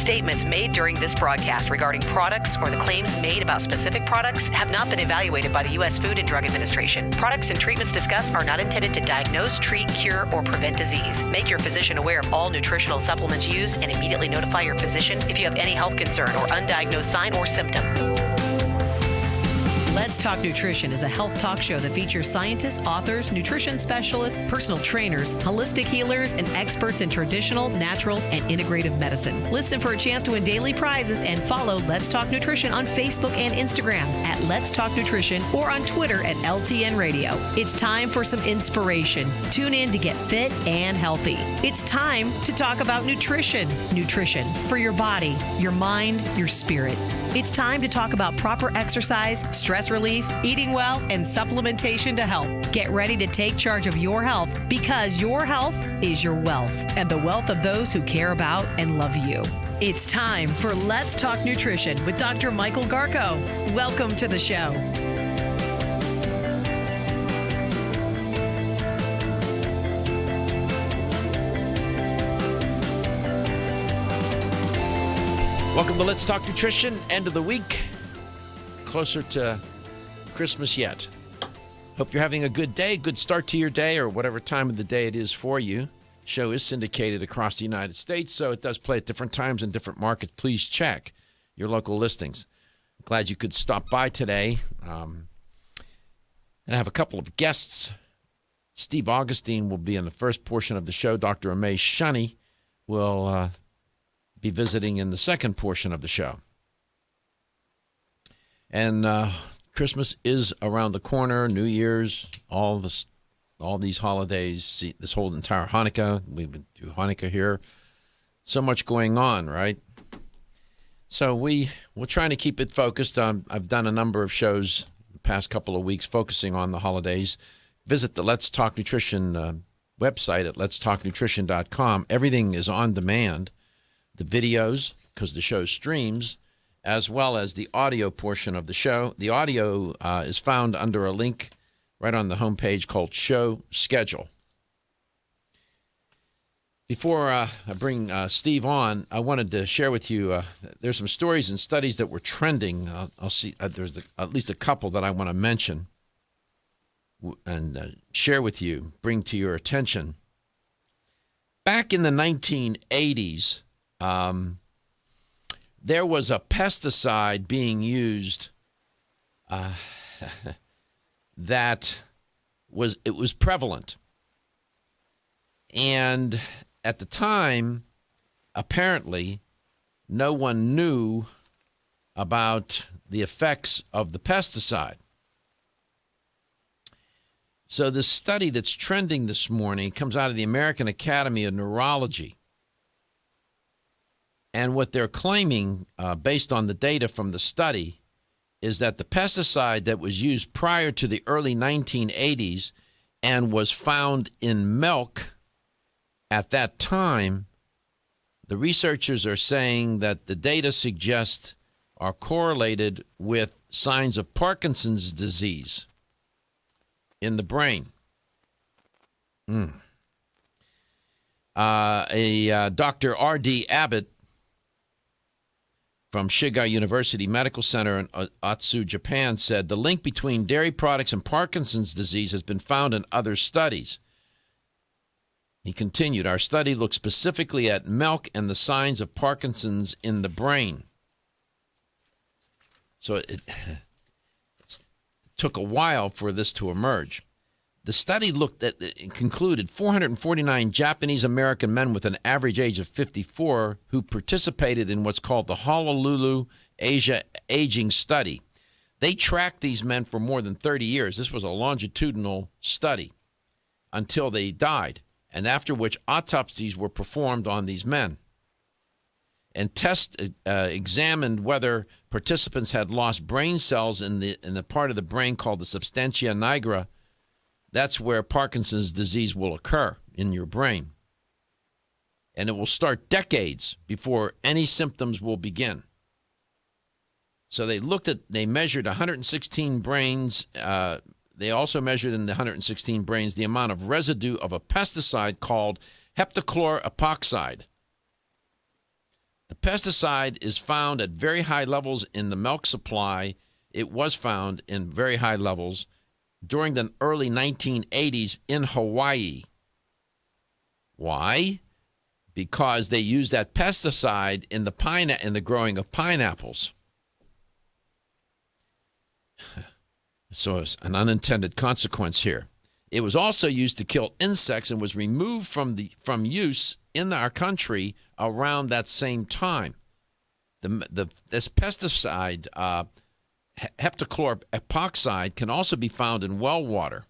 Statements made during this broadcast regarding products or the claims made about specific products have not been evaluated by the U.S. Food and Drug Administration. Products and treatments discussed are not intended to diagnose, treat, cure, or prevent disease. Make your physician aware of all nutritional supplements used and immediately notify your physician if you have any health concern or undiagnosed sign or symptom. Let's Talk Nutrition is a health talk show that features scientists, authors, nutrition specialists, personal trainers, holistic healers, and experts in traditional, natural, and integrative medicine. Listen for a chance to win daily prizes and follow Let's Talk Nutrition on Facebook and Instagram at Let's Talk Nutrition or on Twitter at LTN Radio. It's time for some inspiration. Tune in to get fit and healthy. It's time to talk about nutrition. Nutrition for your body, your mind, your spirit. It's time to talk about proper exercise, stress relief, eating well, and supplementation to help. Get ready to take charge of your health because your health is your wealth and the wealth of those who care about and love you. It's time for Let's Talk Nutrition with Dr. Michael Garko. Welcome to the show. Welcome to Let's Talk Nutrition, end of the week, closer to Christmas yet. Hope you're having a good day, good start to your day, or whatever time of the day it is for you. Show is syndicated across the United States, so it does play at different times in different markets. Please check your local listings. Glad you could stop by today. And I have a couple of guests. Steve Augustine will be in the first portion of the show. Dr. Aimee Shunney will be visiting in the second portion of the show. And Christmas is around the corner, New Year's, all these holidays, this whole entire Hanukkah. We've been through Hanukkah here. So much going on, right? So we're trying to keep it focused. I've done a number of shows the past couple of weeks focusing on the holidays. Visit the Let's Talk Nutrition website at letstalknutrition.com. Everything is on demand. The videos, because the show streams, as well as the audio portion of the show. The audio is found under a link right on the homepage called Show Schedule. Before I bring Steve on, I wanted to share with you, there's some stories and studies that were trending. I'll see, there's at least a couple that I want to mention and share with you, bring to your attention. Back in the 1980s, there was a pesticide being used that was prevalent. And at the time, apparently, no one knew about the effects of the pesticide. So this study that's trending this morning comes out of the American Academy of Neurology. And what they're claiming, based on the data from the study, is that the pesticide that was used prior to the early 1980s and was found in milk at that time, the researchers are saying that the data suggest are correlated with signs of Parkinson's disease in the brain. Dr. R.D. Abbott from Shiga University Medical Center in Otsu, Japan, said the link between dairy products and Parkinson's disease has been found in other studies. He continued, our study looked specifically at milk and the signs of Parkinson's in the brain. So it took a while for this to emerge. The study concluded 449 Japanese American men with an average age of 54 who participated in what's called the Honolulu Asia Aging Study. They tracked these men for more than 30 years. This was a longitudinal study until they died, and after which autopsies were performed on these men. And tests examined whether participants had lost brain cells in the part of the brain called the substantia nigra. That's where Parkinson's disease will occur in your brain. And it will start decades before any symptoms will begin. So they measured 116 brains. They also measured in the 116 brains the amount of residue of a pesticide called heptachloroepoxide. The pesticide is found at very high levels in the milk supply. It was found in very high levels during the early 1980s in Hawaii. Why? Because they used that pesticide in the growing of pineapples. So it's an unintended consequence here. It was also used to kill insects and was removed from use in our country around that same time. This pesticide, heptachlor epoxide, can also be found in well water.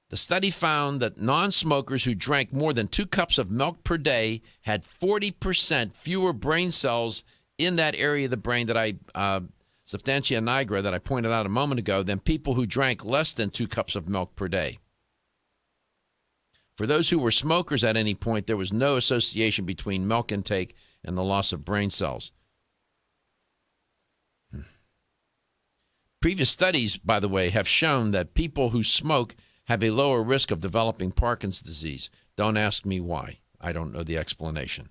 The study found that non-smokers who drank more than 2 cups of milk per day had 40% fewer brain cells in that area of the brain that substantia nigra, that I pointed out a moment ago, than people who drank less than 2 cups of milk per day. For those who were smokers at any point, there was no association between milk intake and the loss of brain cells. Previous studies, by the way, have shown that people who smoke have a lower risk of developing Parkinson's disease. Don't ask me why. I don't know the explanation.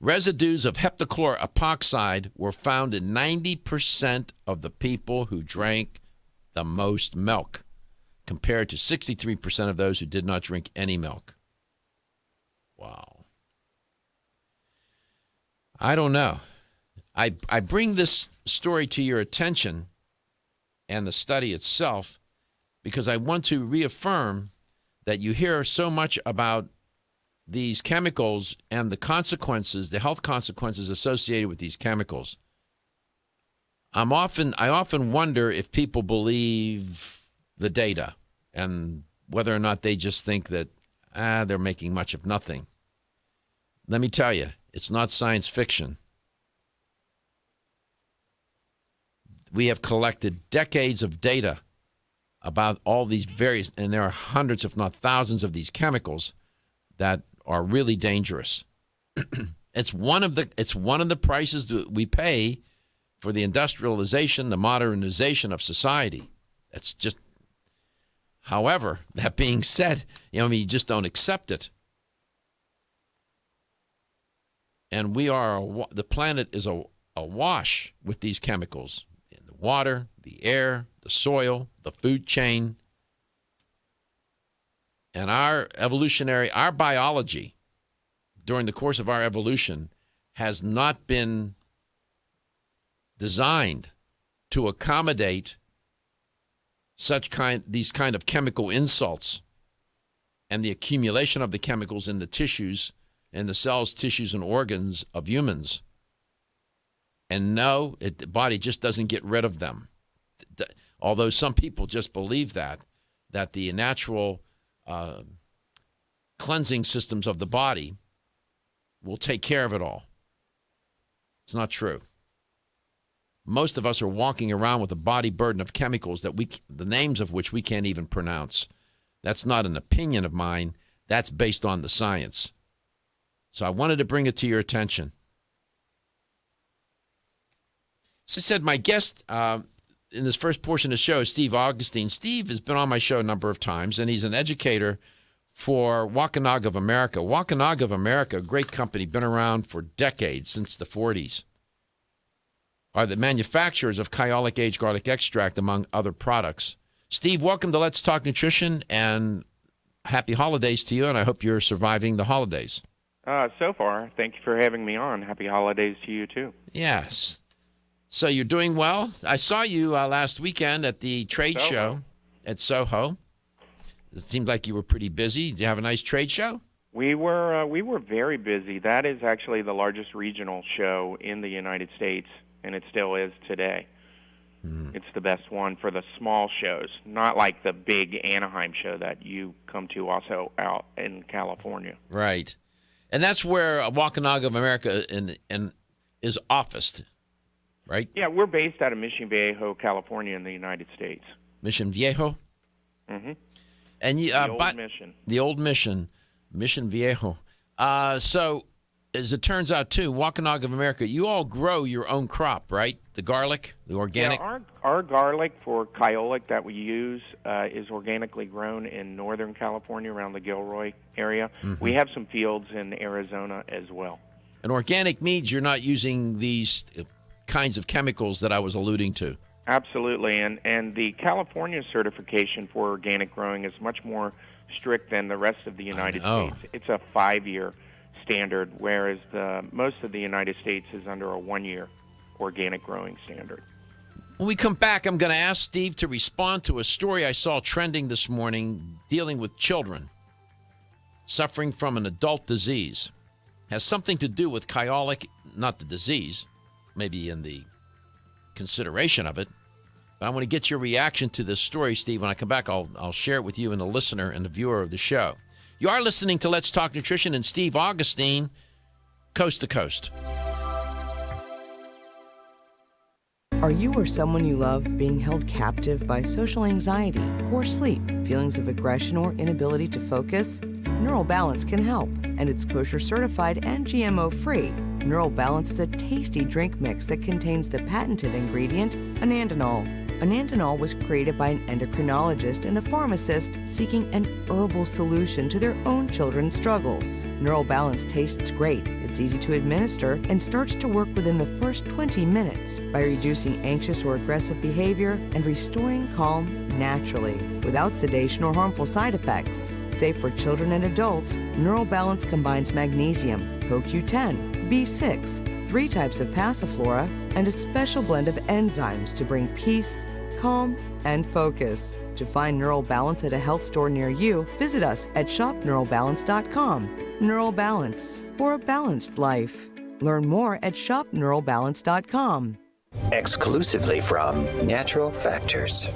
Residues of heptachlor epoxide were found in 90% of the people who drank the most milk, compared to 63% of those who did not drink any milk. Wow. I don't know. I bring this story to your attention and the study itself because I want to reaffirm that you hear so much about these chemicals and the consequences, the health consequences associated with these chemicals. I often wonder if people believe the data and whether or not they just think that they're making much of nothing. Let me tell you, it's not science fiction. We have collected decades of data about all these various, and there are hundreds, if not thousands, of these chemicals that are really dangerous. It's one of the prices that we pay for the industrialization, the modernization of society. That's just. However, that being said, you just don't accept it. And the planet is awash with these chemicals in the water, the air, the soil, the food chain. And our biology, during the course of our evolution, has not been designed to accommodate these kind of chemical insults and the accumulation of the chemicals in the tissues and the cells, tissues, and organs of humans. And no, the body just doesn't get rid of them. Although some people just believe that the natural cleansing systems of the body will take care of it all. It's not true. Most of us are walking around with a body burden of chemicals the names of which we can't even pronounce. That's not an opinion of mine. That's based on the science. So I wanted to bring it to your attention. As I said, my guest in this first portion of the show is Steve Augustine. Steve has been on my show a number of times, and he's an educator for Wampanoag of America. Wampanoag of America, a great company, been around for decades, since the 40s. Are the manufacturers of Kyolic aged garlic extract, among other products. Steve, welcome to Let's Talk Nutrition, and happy holidays to you, and I hope you're surviving the holidays. So far, thank you for having me on. Happy holidays to you, too. Yes. So you're doing well? I saw you last weekend at the trade show at Soho. It seemed like you were pretty busy. Did you have a nice trade show? We were very busy. That is actually the largest regional show in the United States, and it still is today. It's the best one for the small shows, not like the big Anaheim show that you come to also out in California. Right. And that's where Wampanoag of America is officed, right? Yeah, we're based out of Mission Viejo, California, in the United States. Mission Viejo? Mm-hmm. And the old Mission. The old Mission Viejo. So as it turns out, too, Wampanoag of America, you all grow your own crop, right? The garlic, the organic? Yeah, our garlic for Kyolic that we use is organically grown in Northern California around the Gilroy area. Mm-hmm. We have some fields in Arizona as well. And organic means you're not using these kinds of chemicals that I was alluding to. Absolutely, and the California certification for organic growing is much more strict than the rest of the United States. It's a 5-year standard, whereas most of the United States is under a 1-year organic growing standard. When we come back, I'm going to ask Steve to respond to a story I saw trending this morning dealing with children suffering from an adult disease. Has something to do with Kyolic, not the disease, maybe in the consideration of it. But I want to get your reaction to this story, Steve. When I come back, I'll share it with you and the listener and the viewer of the show. You are listening to Let's Talk Nutrition and Steve Augustine, coast to coast. Are you or someone you love being held captive by social anxiety, poor sleep, feelings of aggression, or inability to focus? Neural Balance can help, and it's kosher certified and GMO-free. Neural Balance is a tasty drink mix that contains the patented ingredient, anandinol. Anandinol was created by an endocrinologist and a pharmacist seeking an herbal solution to their own children's struggles. Neural Balance tastes great, it's easy to administer, and starts to work within the first 20 minutes by reducing anxious or aggressive behavior and restoring calm naturally, without sedation or harmful side effects. Safe for children and adults, Neural Balance combines magnesium, CoQ10, B6, 3 types of passiflora, and a special blend of enzymes to bring peace, calm, and focus. To find Neural Balance at a health store near you, visit us at shopneuralbalance.com. Neural Balance, for a balanced life. Learn more at shopneuralbalance.com. Exclusively from Natural Factors.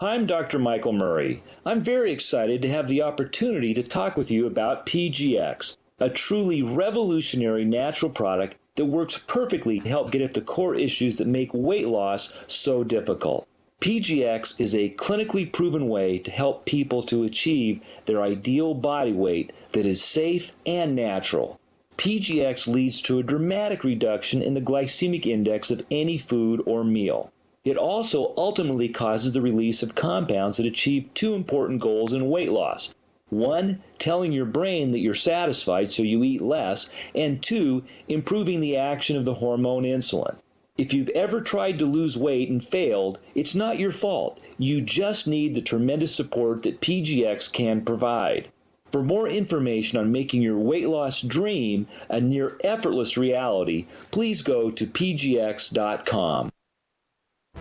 I'm Dr. Michael Murray. I'm very excited to have the opportunity to talk with you about PGX, a truly revolutionary natural product that works perfectly to help get at the core issues that make weight loss so difficult. PGX is a clinically proven way to help people to achieve their ideal body weight that is safe and natural. PGX leads to a dramatic reduction in the glycemic index of any food or meal. It also ultimately causes the release of compounds that achieve 2 important goals in weight loss. 1, telling your brain that you're satisfied so you eat less, and 2, improving the action of the hormone insulin. If you've ever tried to lose weight and failed, it's not your fault. You just need the tremendous support that PGX can provide. For more information on making your weight loss dream a near effortless reality, please go to pgx.com.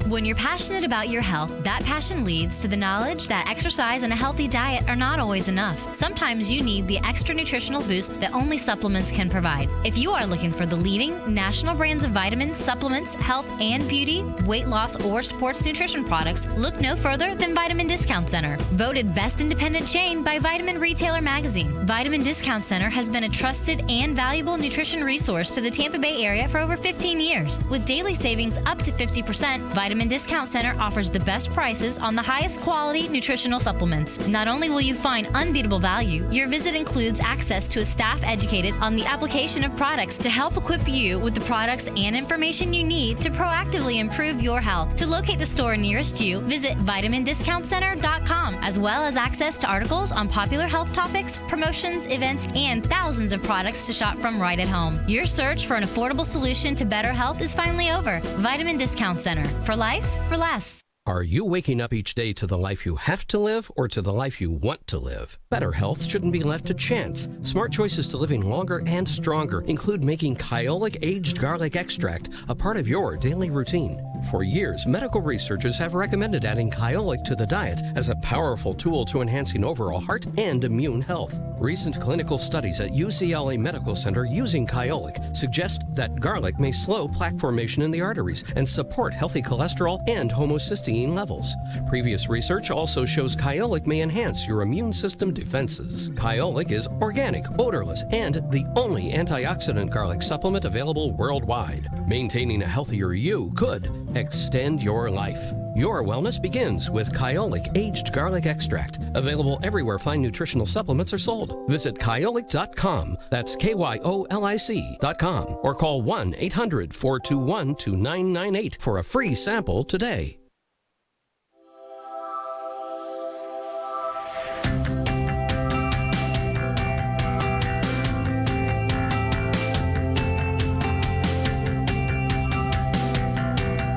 When you're passionate about your health, that passion leads to the knowledge that exercise and a healthy diet are not always enough. Sometimes you need the extra nutritional boost that only supplements can provide. If you are looking for the leading national brands of vitamins, supplements, health and beauty, weight loss, or sports nutrition products, look no further than Vitamin Discount Center. Voted best independent chain by Vitamin Retailer Magazine, Vitamin Discount Center has been a trusted and valuable nutrition resource to the Tampa Bay area for over 15 years. With daily savings up to 50%, Vitamin Discount Center offers the best prices on the highest quality nutritional supplements. Not only will you find unbeatable value, your visit includes access to a staff educated on the application of products to help equip you with the products and information you need to proactively improve your health. To locate the store nearest you, visit vitamindiscountcenter.com, as well as access to articles on popular health topics, promotions, events, and thousands of products to shop from right at home. Your search for an affordable solution to better health is finally over. Vitamin Discount Center. For life, for less. Are you waking up each day to the life you have to live or to the life you want to live? Better health shouldn't be left to chance. Smart choices to living longer and stronger include making Kyolic aged garlic extract a part of your daily routine. For years, medical researchers have recommended adding Kyolic to the diet as a powerful tool to enhancing overall heart and immune health. Recent clinical studies at UCLA Medical Center using Kyolic suggest that garlic may slow plaque formation in the arteries and support healthy cholesterol and homocysteine levels. Previous research also shows Kyolic may enhance your immune system defenses. Kyolic is organic, odorless, and the only antioxidant garlic supplement available worldwide. Maintaining a healthier you could extend your life. Your wellness begins with Kyolic Aged Garlic Extract, available everywhere fine nutritional supplements are sold. Visit Kyolic.com, that's KYOLIC.com, or call 1-800-421-2998 for a free sample today.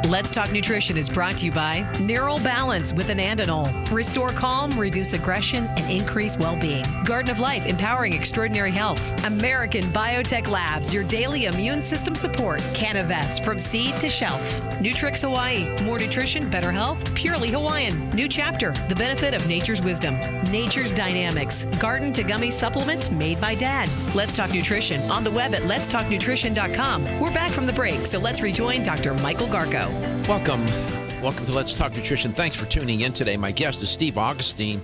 Let's Talk Nutrition is brought to you by Neural Balance with Anandinol. Restore calm, reduce aggression, and increase well-being. Garden of Life, empowering extraordinary health. American Biotech Labs, your daily immune system support. Canavest, from seed to shelf. Nutrix Hawaii, more nutrition, better health, purely Hawaiian. New Chapter, the benefit of nature's wisdom. Nature's Dynamics, garden to gummy supplements made by Dad. Let's Talk Nutrition on the web at letstalknutrition.com. We're back from the break, so let's rejoin Dr. Michael Garko. Welcome to Let's Talk Nutrition. Thanks for tuning in today. My guest is Steve Augustine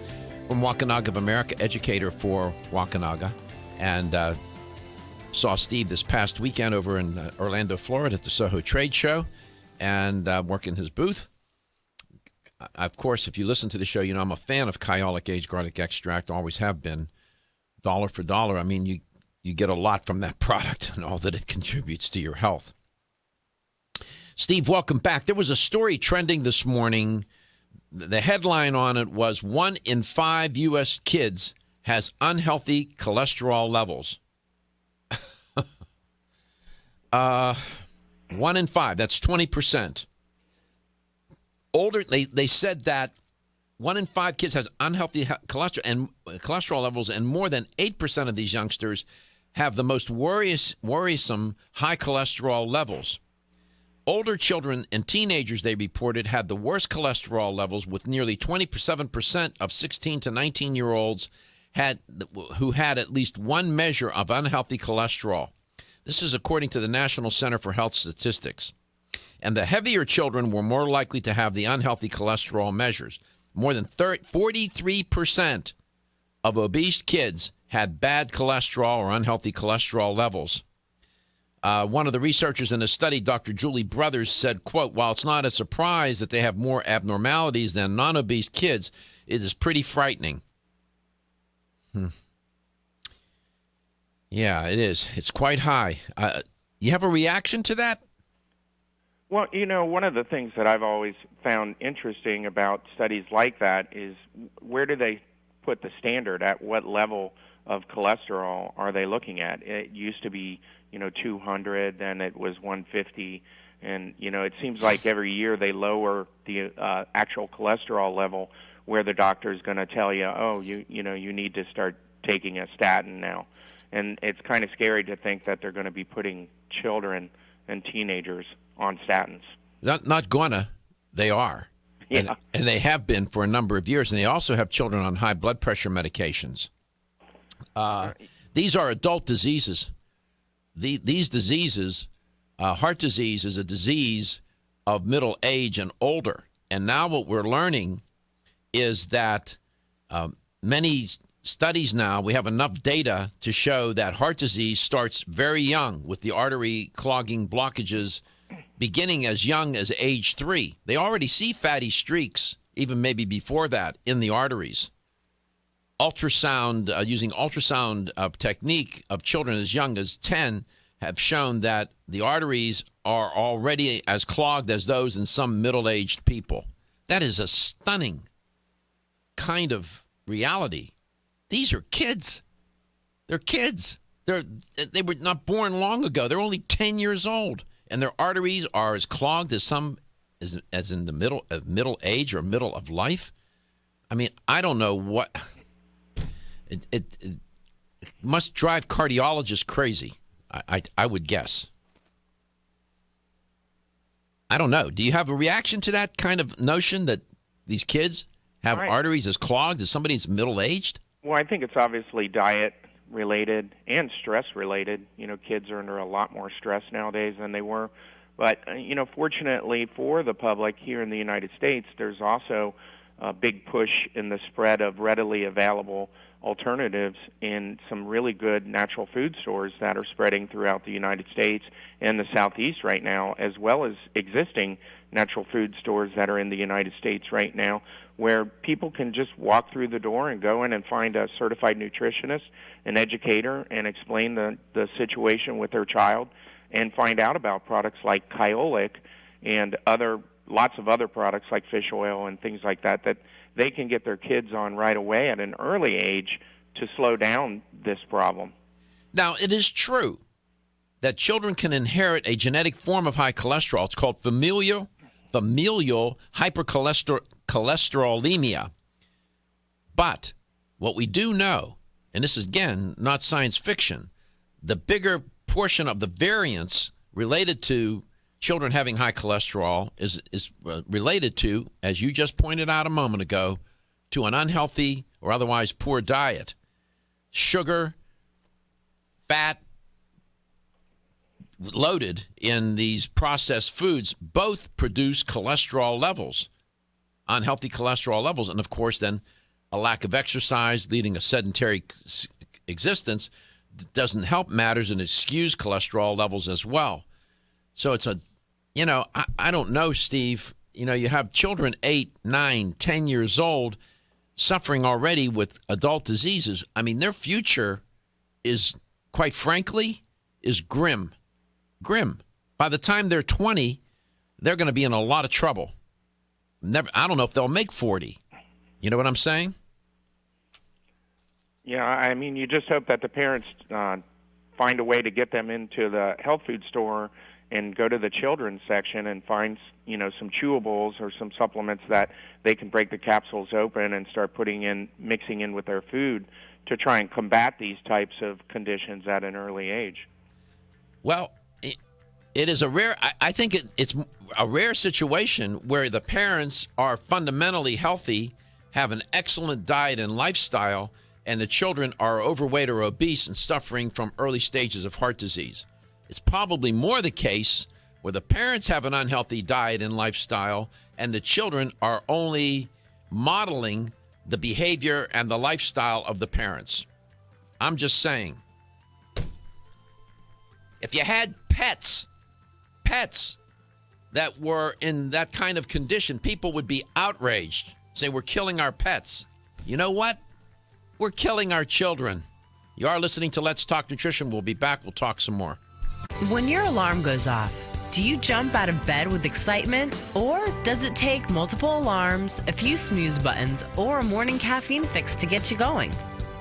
from Wakunaga of America, educator for Wakunaga. And saw Steve this past weekend over in Orlando, Florida at the Soho Trade Show and working his booth. Of course, if you listen to the show, you know I'm a fan of Kyolic Aged Garlic Extract, always have been. Dollar for dollar. I mean, you get a lot from that product and all that it contributes to your health. Steve, welcome back. There was a story trending this morning. The headline on it was 1 in 5 U.S. kids has unhealthy cholesterol levels. 1 in 5, that's 20%. Older, they said that 1 in 5 kids has unhealthy cholesterol levels, and more than 8% of these youngsters have the most worrisome high cholesterol levels. Older children and teenagers, they reported, had the worst cholesterol levels, with nearly 27% of 16 to 19-year-olds who had at least one measure of unhealthy cholesterol. This is according to the National Center for Health Statistics. And the heavier children were more likely to have the unhealthy cholesterol measures. More than 43% of obese kids had bad cholesterol or unhealthy cholesterol levels. One of the researchers in the study, Dr. Julie Brothers, said, quote, "While it's not a surprise that they have more abnormalities than non-obese kids, it is pretty frightening." Yeah, it is. It's quite high. You have a reaction to that? Well, you know, one of the things that I've always found interesting about studies like that is where do they put the standard? At what level of cholesterol are they looking at? It used to be 200, then it was 150, and it seems like every year they lower the actual cholesterol level, where the doctor is going to tell you, oh, you need to start taking a statin now. And it's kind of scary to think that they're going to be putting children and teenagers on statins. Not gonna, they are. Yeah. And they have been for a number of years, and they also have children on high blood pressure medications. These are adult diseases. These diseases, heart disease is a disease of middle age and older. And now what we're learning is that many studies now, we have enough data to show that heart disease starts very young, with the artery clogging blockages beginning as young as age 3. They already see fatty streaks, even maybe before that, in the arteries. Using ultrasound technique of children as young as 10 have shown that the arteries are already as clogged as those in some middle-aged people. That is a stunning kind of reality. These are kids. They're kids. They were not born long ago. They're only 10 years old, and their arteries are as clogged as some as in the middle age or middle of life. I mean, I don't know what. It must drive cardiologists crazy, I would guess. I don't know. Do you have a reaction to that kind of notion that these kids have arteries as clogged as somebody that's middle-aged? Well, I think it's obviously diet-related and stress-related. Kids are under a lot more stress nowadays than they were. But, fortunately for the public here in the United States, there's also big push in the spread of readily available alternatives in some really good natural food stores that are spreading throughout the United States and the Southeast right now, as well as existing natural food stores that are in the United States right now, where people can just walk through the door and go in and find a certified nutritionist, an educator, and explain the situation with their child and find out about products like Kyolic and lots of other products like fish oil and things like that they can get their kids on right away at an early age to slow down this problem. Now, it is true that children can inherit a genetic form of high cholesterol. It's called familial hypercholesterolemia. But what we do know, and this is, again, not science fiction, the bigger portion of the variance related to children having high cholesterol is related to, as you just pointed out a moment ago, to an unhealthy or otherwise poor diet. Sugar, fat, loaded in these processed foods both produce cholesterol levels, unhealthy cholesterol levels, and of course then a lack of exercise leading a sedentary existence doesn't help matters, and it skews cholesterol levels as well. So it's I don't know, Steve. You have children 8, 9, 10 years old suffering already with adult diseases. I mean, their future is, quite frankly, is grim. Grim. By the time they're 20, they're going to be in a lot of trouble. I don't know if they'll make 40. You know what I'm saying? Yeah, I mean, you just hope that the parents find a way to get them into the health food store and go to the children's section and find, some chewables or some supplements that they can break the capsules open and start mixing in with their food to try and combat these types of conditions at an early age. Well, it is I think it's a rare situation where the parents are fundamentally healthy, have an excellent diet and lifestyle, and the children are overweight or obese and suffering from early stages of heart disease. It's probably more the case where the parents have an unhealthy diet and lifestyle and the children are only modeling the behavior and the lifestyle of the parents. I'm just saying. If you had pets that were in that kind of condition, people would be outraged, say we're killing our pets. You know what? We're killing our children. You are listening to Let's Talk Nutrition. We'll be back. We'll talk some more. When your alarm goes off, do you jump out of bed with excitement? Or does it take multiple alarms, a few snooze buttons, or a morning caffeine fix to get you going?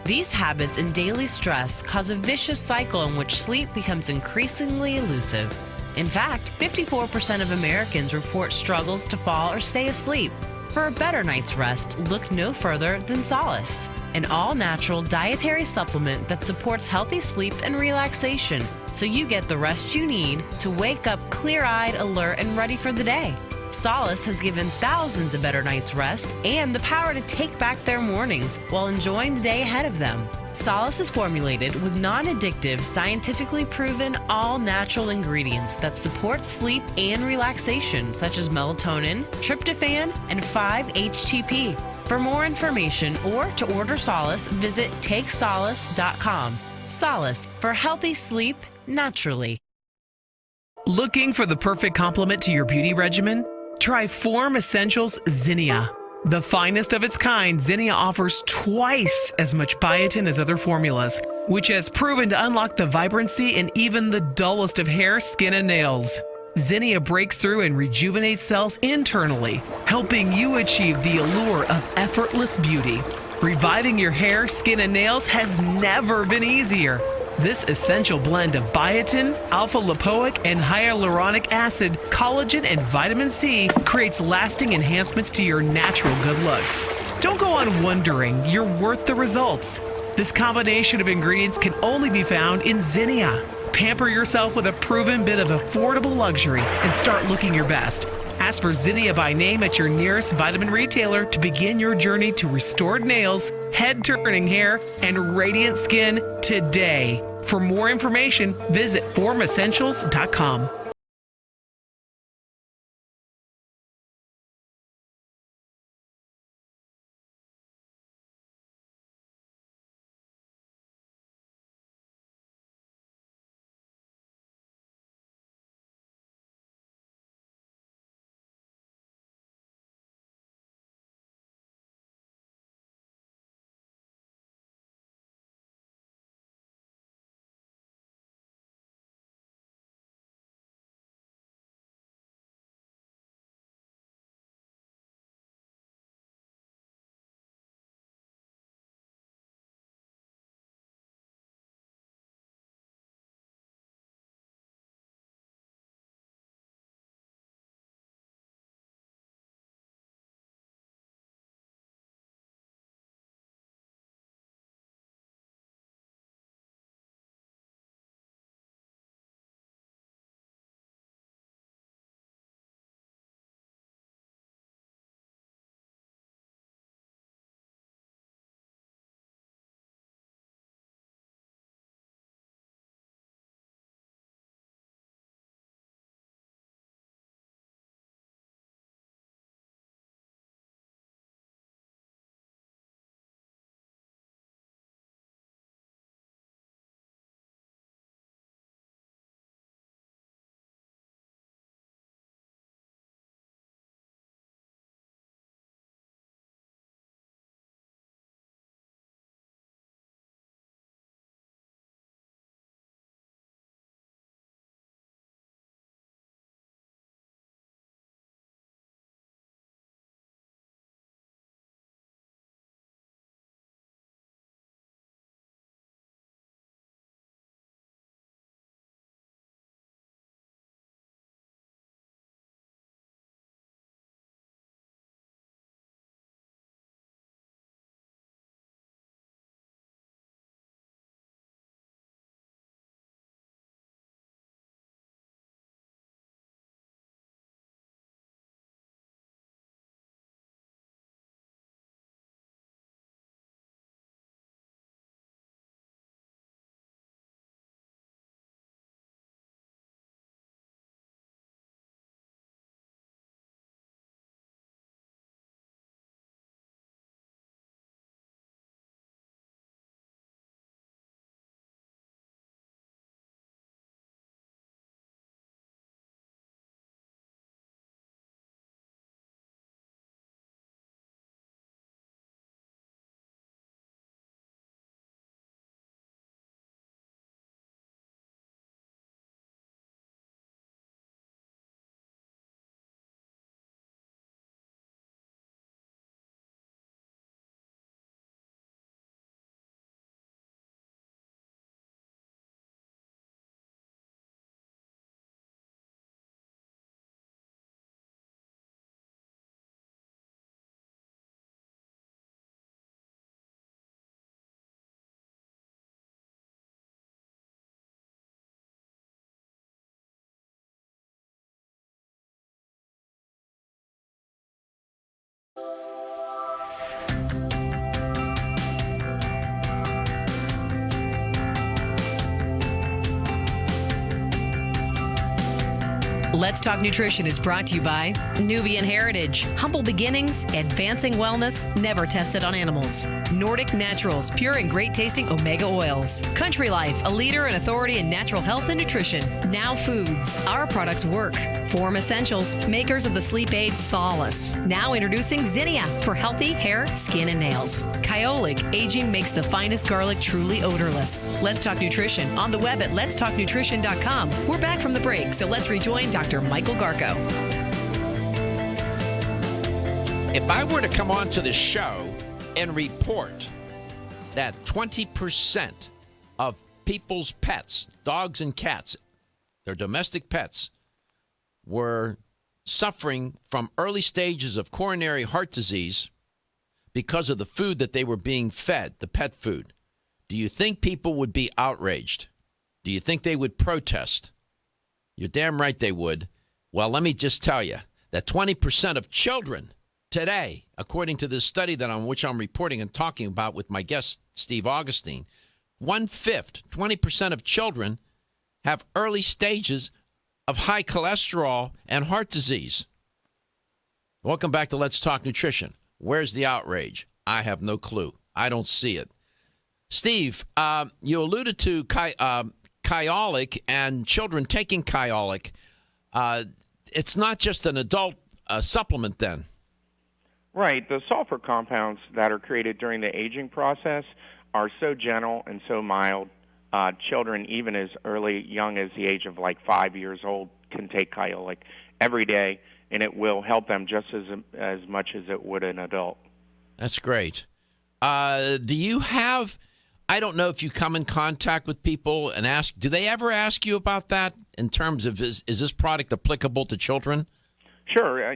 These habits and daily stress cause a vicious cycle in which sleep becomes increasingly elusive. In fact, 54% of Americans report struggles to fall or stay asleep. For a better night's rest, look no further than Solace, an all-natural dietary supplement that supports healthy sleep and relaxation, so you get the rest you need to wake up clear-eyed, alert, and ready for the day. Solace has given thousands a better night's rest and the power to take back their mornings while enjoying the day ahead of them. Solace is formulated with non-addictive, scientifically proven, all-natural ingredients that support sleep and relaxation, such as melatonin, tryptophan, and 5-HTP. For more information or to order Solace, visit TakeSolace.com. Solace, for healthy sleep naturally. Looking for the perfect complement to your beauty regimen? Try Form Essentials Zinnia. The finest of its kind, Zinnia offers twice as much biotin as other formulas, which has proven to unlock the vibrancy in even the dullest of hair, skin, and nails. Zinnia breaks through and rejuvenates cells internally, helping you achieve the allure of effortless beauty. Reviving your hair, skin, and nails has never been easier. This essential blend of biotin, alpha-lipoic, and hyaluronic acid, collagen, and vitamin C creates lasting enhancements to your natural good looks. Don't go on wondering, you're worth the results. This combination of ingredients can only be found in Zinnia. Pamper yourself with a proven bit of affordable luxury and start looking your best. Ask for Zinnia by name at your nearest vitamin retailer to begin your journey to restored nails, head-turning hair, and radiant skin today. For more information, visit formessentials.com. Let's Talk Nutrition is brought to you by Nubian Heritage, Humble Beginnings, Advancing Wellness, Never Tested on Animals. Nordic Naturals, pure and great tasting omega oils. Country Life, a leader and authority in natural health and nutrition. Now Foods, our products work. Form Essentials, makers of the sleep aid Solace. Now introducing Zinnia for healthy hair, skin, and nails. Kyolic, aging makes the finest garlic truly odorless. Let's Talk Nutrition on the web at letstalknutrition.com. We're back from the break, so let's rejoin Dr. Michael Garko. If I were to come on to the show and report that 20% of people's pets, dogs and cats, their domestic pets, were suffering from early stages of coronary heart disease because of the food that they were being fed, the pet food, do you think people would be outraged? Do you think they would protest? You're damn right they would. Well, let me just tell you that 20% of children today, according to this study that on which I'm reporting and talking about with my guest, Steve Augustine, 1/5, 20% of children have early stages of high cholesterol and heart disease. Welcome back to Let's Talk Nutrition. Where's the outrage? I have no clue. I don't see it. Steve, you alluded to Kyolic and children taking Kyolic. It's not just an adult supplement then. Right. The sulfur compounds that are created during the aging process are so gentle and so mild. Children, even as young as the age of like 5 years old, can take Kyolic every day, and it will help them just as much as it would an adult. That's great. Do you have, I don't know if you come in contact with people and ask, do they ever ask you about that in terms of is this product applicable to children? Sure.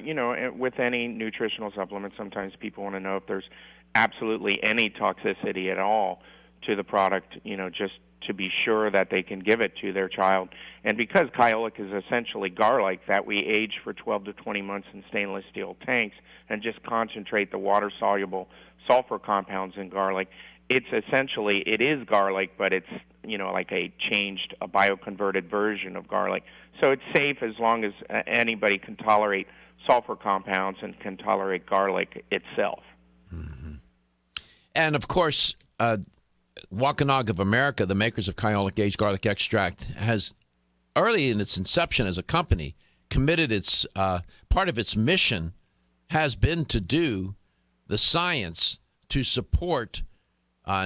With any nutritional supplement, sometimes people want to know if there's absolutely any toxicity at all to the product, just to be sure that they can give it to their child. And because Kyolic is essentially garlic that we age for 12 to 20 months in stainless steel tanks and just concentrate the water-soluble sulfur compounds in garlic, it is garlic, but it's, like a bioconverted version of garlic. So it's safe as long as anybody can tolerate sulfur compounds and can tolerate garlic itself. Mm-hmm. And, of course, Wampanoag of America, the makers of Kyolic aged garlic extract, has early in its inception as a company committed its part of its mission has been to do the science to support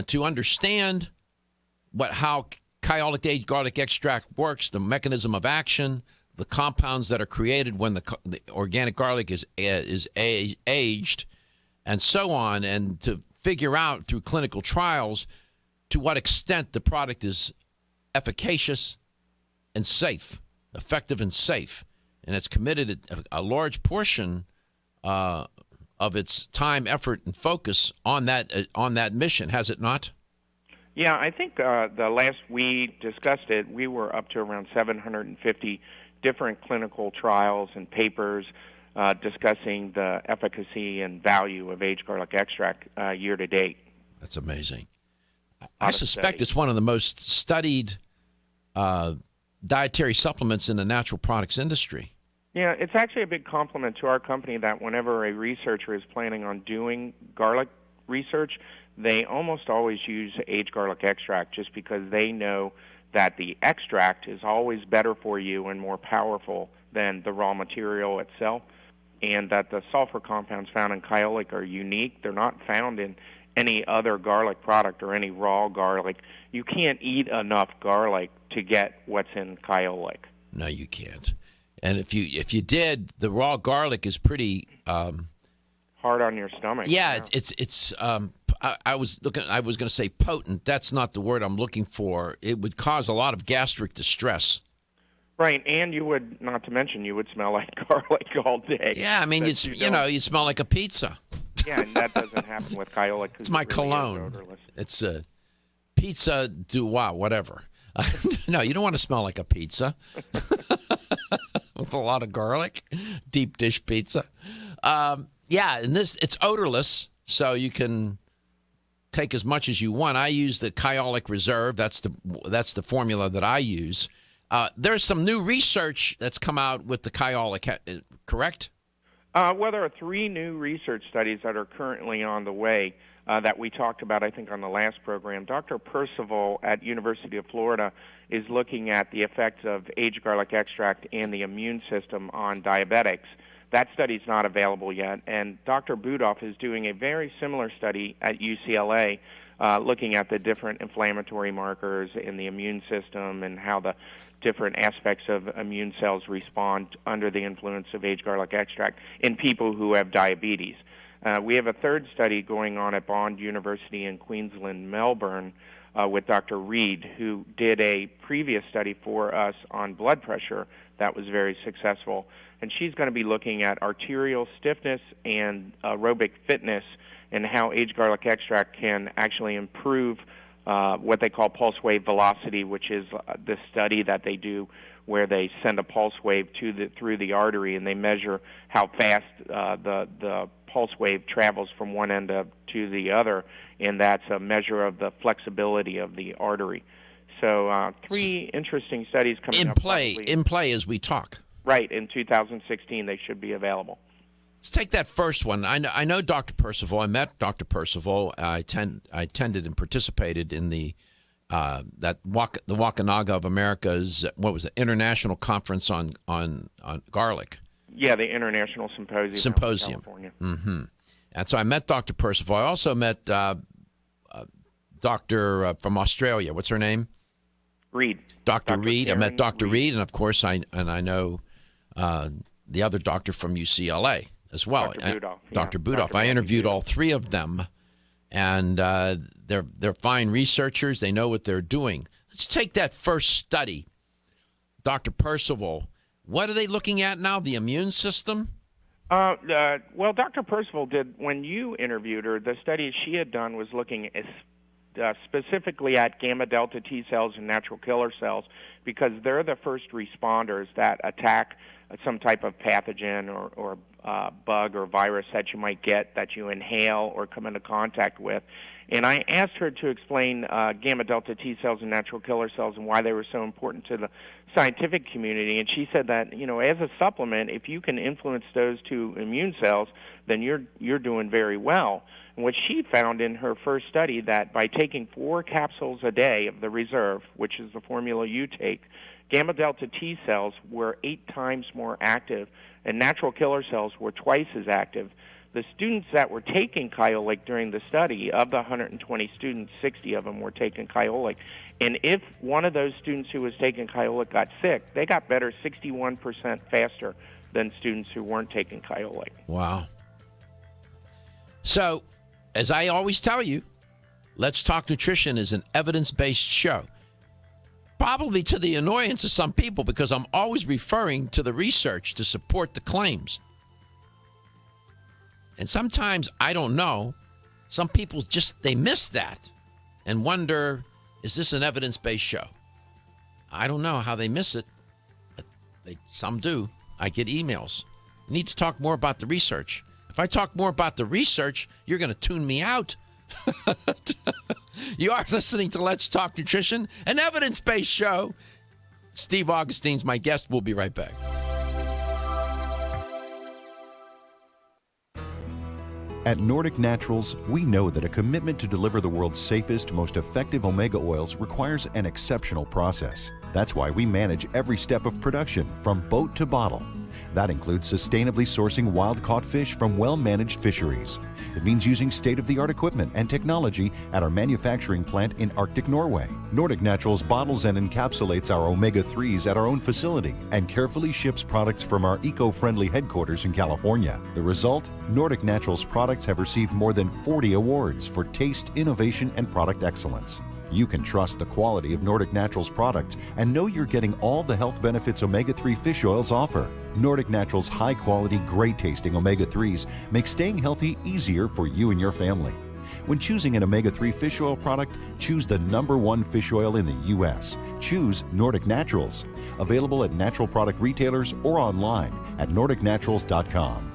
to understand how Kyolic aged garlic extract works, the mechanism of action, the compounds that are created when the organic garlic is aged, and so on, and to figure out through clinical trials to what extent the product is efficacious and safe, effective and safe. And it's committed a large portion of its time, effort, and focus on that mission, has it not? Yeah, I think the last we discussed it, we were up to around 750 different clinical trials and papers discussing the efficacy and value of aged garlic extract year to date. That's amazing. I suspect it's one of the most studied dietary supplements in the natural products industry. Yeah, it's actually a big compliment to our company that whenever a researcher is planning on doing garlic research, they almost always use aged garlic extract just because they know that the extract is always better for you and more powerful than the raw material itself, and that the sulfur compounds found in Kyolic are unique. They're not found in any other garlic product or any raw garlic. You can't eat enough garlic to get what's in Kyolic. No, you can't. And if you did, the raw garlic is pretty hard on your stomach. Yeah, it's I was going to say potent. That's not the word I'm looking for. It would cause a lot of gastric distress. Right, and you would, not to mention, you would smell like garlic all day. Yeah, I mean, you smell like a pizza. Yeah, and that doesn't happen with Kyolic. It's my cologne. It's a pizza Duois, whatever. No, you don't want to smell like a pizza with a lot of garlic, deep dish pizza. Yeah, and it's odorless, so you can take as much as you want. I use the Kyolic Reserve. That's the formula that I use. There's some new research that's come out with the Kyolic, correct? Well, there are 3 new research studies that are currently on the way that we talked about, I think, on the last program. Dr. Percival at University of Florida is looking at the effects of aged garlic extract and the immune system on diabetics. That study is not available yet, and Dr. Budoff is doing a very similar study at UCLA looking at the different inflammatory markers in the immune system and how the different aspects of immune cells respond under the influence of aged garlic extract in people who have diabetes. We have a third study going on at Bond University in Queensland, Melbourne, with Dr. Reed, who did a previous study for us on blood pressure that was very successful. And she's going to be looking at arterial stiffness and aerobic fitness and how aged garlic extract can actually improve what they call pulse wave velocity, which is the study that they do where they send a pulse wave through the artery and they measure how fast the pulse wave travels from one end to the other, and that's a measure of the flexibility of the artery. So 3 interesting studies coming up. In play as we talk. Right, in 2016 they should be available. Let's take that first one. I know Dr. Percival. I met Dr. Percival. I attended and participated in the Wakanaga of America's International Conference on garlic. Yeah, the International Symposium. In California. Mm-hmm. And so I met Dr. Percival. I also met Doctor from Australia. What's her name? Reed. Dr. Reed. I met Dr. Reed, and of course I know the other doctor from UCLA as well. Dr. Budoff. I interviewed all 3 of them, and they're fine researchers. They know what they're doing. Let's take that first study. Dr. Percival, what are they looking at now? The immune system? Well, Dr. Percival did, when you interviewed her, the study she had done was looking specifically at gamma delta T cells and natural killer cells because they're the first responders that attack some type of pathogen or bug or virus that you might get that you inhale or come into contact with. And I asked her to explain gamma delta T cells and natural killer cells and why they were so important to the scientific community. And she said that, as a supplement, if you can influence those 2 immune cells, then you're doing very well. And what she found in her first study that by taking 4 capsules a day of the reserve, which is the formula you take, gamma delta T cells were 8 times more active, and natural killer cells were twice as active. The students that were taking Kyolic during the study, of the 120 students, 60 of them were taking Kyolic. And if one of those students who was taking Kyolic got sick, they got better 61% faster than students who weren't taking Kyolic. Wow. So, as I always tell you, Let's Talk Nutrition is an evidence-based show. Probably to the annoyance of some people because I'm always referring to the research to support the claims. And sometimes, I don't know, some people they miss that and wonder, is this an evidence-based show? I don't know how they miss it, but some do. I get emails. You need to talk more about the research. If I talk more about the research, you're going to tune me out. You are listening to Let's Talk Nutrition, an evidence-based show. Steve Augustine's my guest. We'll be right back. At Nordic Naturals, we know that a commitment to deliver the world's safest, most effective omega oils requires an exceptional process. That's why we manage every step of production from boat to bottle. That includes sustainably sourcing wild-caught fish from well-managed fisheries. It means using state-of-the-art equipment and technology at our manufacturing plant in Arctic Norway. Nordic Naturals bottles and encapsulates our omega-3s at our own facility and carefully ships products from our eco-friendly headquarters in California. The result? Nordic Naturals products have received more than 40 awards for taste, innovation, and product excellence. You can trust the quality of Nordic Naturals products and know you're getting all the health benefits omega-3 fish oils offer. Nordic Naturals' high-quality, great-tasting omega-3s make staying healthy easier for you and your family. When choosing an omega-3 fish oil product, choose the #1 fish oil in the U.S. Choose Nordic Naturals. Available at natural product retailers or online at NordicNaturals.com.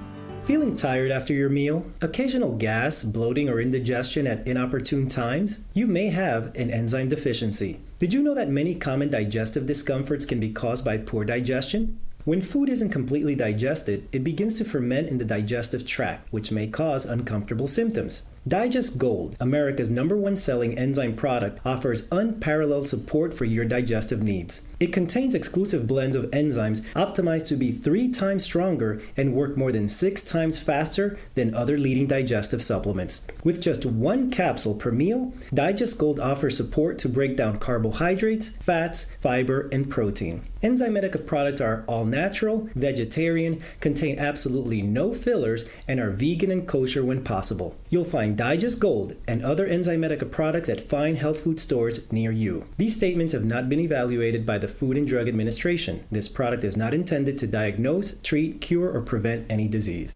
Feeling tired after your meal? Occasional gas, bloating, or indigestion at inopportune times? You may have an enzyme deficiency. Did you know that many common digestive discomforts can be caused by poor digestion? When food isn't completely digested, it begins to ferment in the digestive tract, which may cause uncomfortable symptoms. Digest Gold, America's #1 selling enzyme product, offers unparalleled support for your digestive needs. It contains exclusive blends of enzymes optimized to be 3 times stronger and work more than 6 times faster than other leading digestive supplements. With just 1 capsule per meal, Digest Gold offers support to break down carbohydrates, fats, fiber, and protein. Enzymedica products are all natural, vegetarian, contain absolutely no fillers, and are vegan and kosher when possible. You'll find Digest Gold and other Enzymedica products at fine health food stores near you. These statements have not been evaluated by the Food and Drug Administration. This product is not intended to diagnose, treat, cure, or prevent any disease.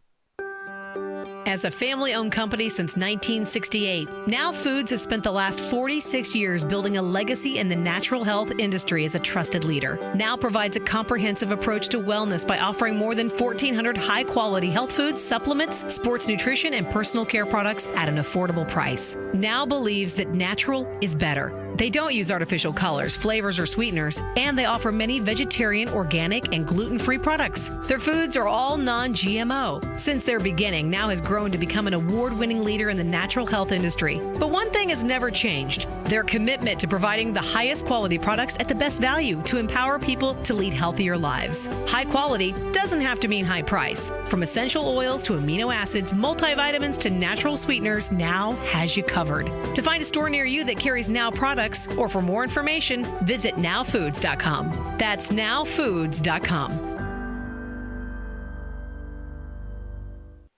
As a family-owned company since 1968, Now Foods has spent the last 46 years building a legacy in the natural health industry as a trusted leader. Now provides a comprehensive approach to wellness by offering more than 1,400 high-quality health foods, supplements, sports nutrition, and personal care products at an affordable price. Now believes that natural is better. They don't use artificial colors, flavors, or sweeteners, and they offer many vegetarian, organic, and gluten-free products. Their foods are all non-GMO. Since their beginning, Now has grown to become an award-winning leader in the natural health industry. But one thing has never changed: their commitment to providing the highest quality products at the best value to empower people to lead healthier lives. High quality doesn't have to mean high price. From essential oils to amino acids, multivitamins to natural sweeteners, Now has you covered. To find a store near you that carries Now products, or for more information, visit nowfoods.com. That's nowfoods.com.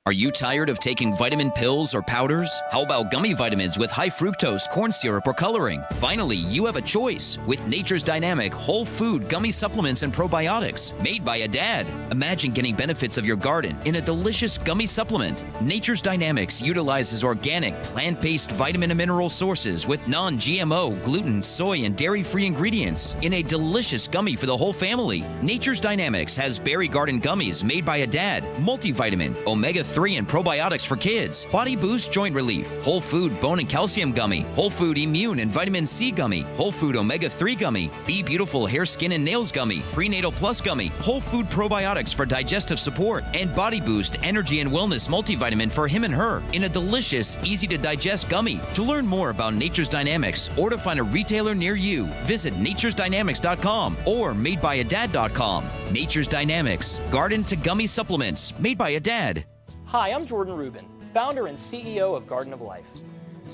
Are you tired of taking vitamin pills or powders? How about gummy vitamins with high fructose, corn syrup, or coloring? Finally, you have a choice with Nature's Dynamic whole food gummy supplements and probiotics made by a dad. Imagine getting benefits of your garden in a delicious gummy supplement. Nature's Dynamics utilizes organic, plant-based vitamin and mineral sources with non-GMO, gluten, soy, and dairy-free ingredients in a delicious gummy for the whole family. Nature's Dynamics has berry garden gummies made by a dad, multivitamin, omega-3 and probiotics for kids, body boost joint relief, whole food bone and calcium gummy, whole food immune and vitamin C gummy, whole food omega-3 gummy, Be Beautiful hair, skin, and nails gummy, prenatal plus gummy, whole food probiotics for digestive support, and body boost energy and wellness multivitamin for him and her in a delicious, easy to digest gummy. To learn more about Nature's Dynamics or to find a retailer near you, visit naturesdynamics.com or madebyadad.com. Nature's Dynamics, garden to gummy supplements made by a dad. Hi, I'm Jordan Rubin, founder and CEO of Garden of Life.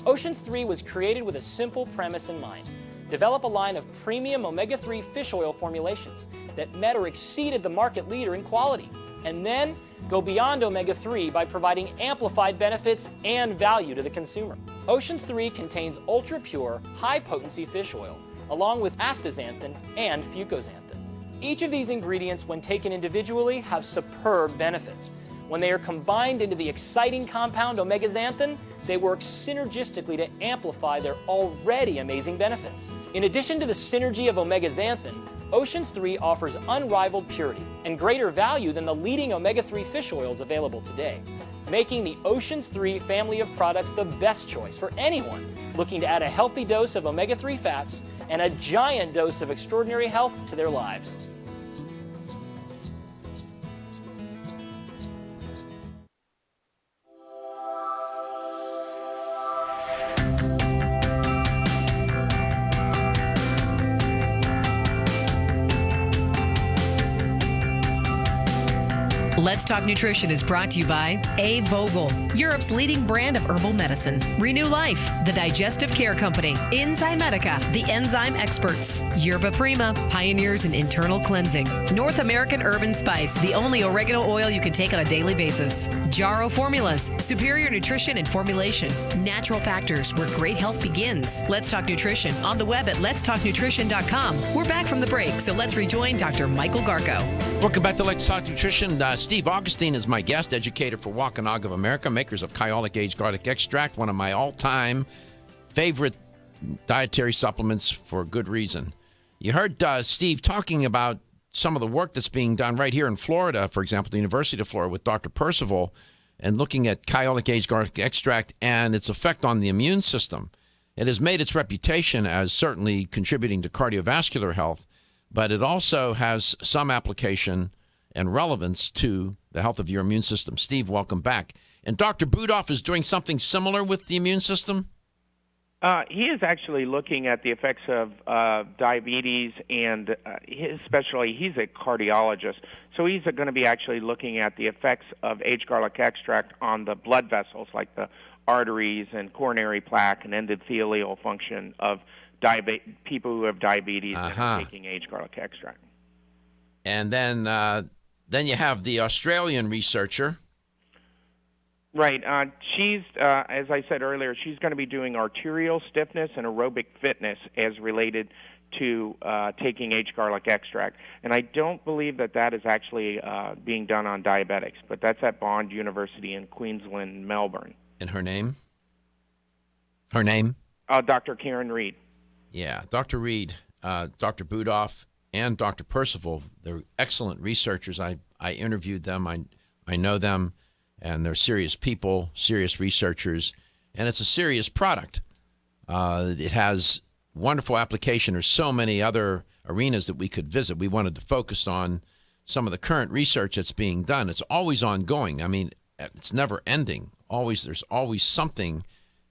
Oceans 3 was created with a simple premise in mind: develop a line of premium omega-3 fish oil formulations that met or exceeded the market leader in quality, and then go beyond omega-3 by providing amplified benefits and value to the consumer. Oceans 3 contains ultra-pure, high-potency fish oil, along with astaxanthin and fucoxanthin. Each of these ingredients, when taken individually, have superb benefits. When they are combined into the exciting compound omega-xanthin, they work synergistically to amplify their already amazing benefits. In addition to the synergy of omega-xanthin, Oceans 3 offers unrivaled purity and greater value than the leading omega-3 fish oils available today, making the Oceans 3 family of products the best choice for anyone looking to add a healthy dose of omega-3 fats and a giant dose of extraordinary health to their lives. Let's Talk Nutrition is brought to you by A. Vogel, Europe's leading brand of herbal medicine. Renew Life, the digestive care company. Enzymedica, the enzyme experts. Yerba Prima, pioneers in internal cleansing. North American Herb and Spice, the only oregano oil you can take on a daily basis. Jarrow Formulas, superior nutrition and formulation. Natural Factors, where great health begins. Let's Talk Nutrition on the web at letstalknutrition.com. We're back from the break, so let's rejoin Dr. Michael Garko. Welcome back to Let's Talk Nutrition. Steve Augustine is my guest, educator for Wampanoag of America, makers of Kyolic Aged Garlic Extract, one of my all-time favorite dietary supplements for good reason. You heard Steve talking about some of the work that's being done right here in Florida, for example, the University of Florida with Dr. Percival, and looking at Kyolic aged garlic extract and its effect on the immune system. It has made its reputation as certainly contributing to cardiovascular health, but it also has some application and relevance to the health of your immune system. Steve, welcome back. And Dr. Budoff is doing something similar with the immune system? He is actually looking at the effects of diabetes, and especially he's a cardiologist. So he's going to be actually looking at the effects of aged garlic extract on the blood vessels, like the arteries and coronary plaque and endothelial function of people who have diabetes and are taking aged garlic extract. And then you have the Australian researcher. Right. She's, as I said earlier, she's going to be doing arterial stiffness and aerobic fitness as related to taking aged garlic extract. And I don't believe that is actually being done on diabetics, but that's at Bond University in Queensland, Melbourne. And her name? Her name? Dr. Karen Reed. Yeah, Dr. Reed, Dr. Budoff, and Dr. Percival. They're excellent researchers. I interviewed them. I know them. And they're serious people, serious researchers, and it's a serious product. It has wonderful application. There's so many other arenas that we could visit. We wanted to focus on some of the current research that's being done. It's always ongoing. I mean, it's never ending. There's always something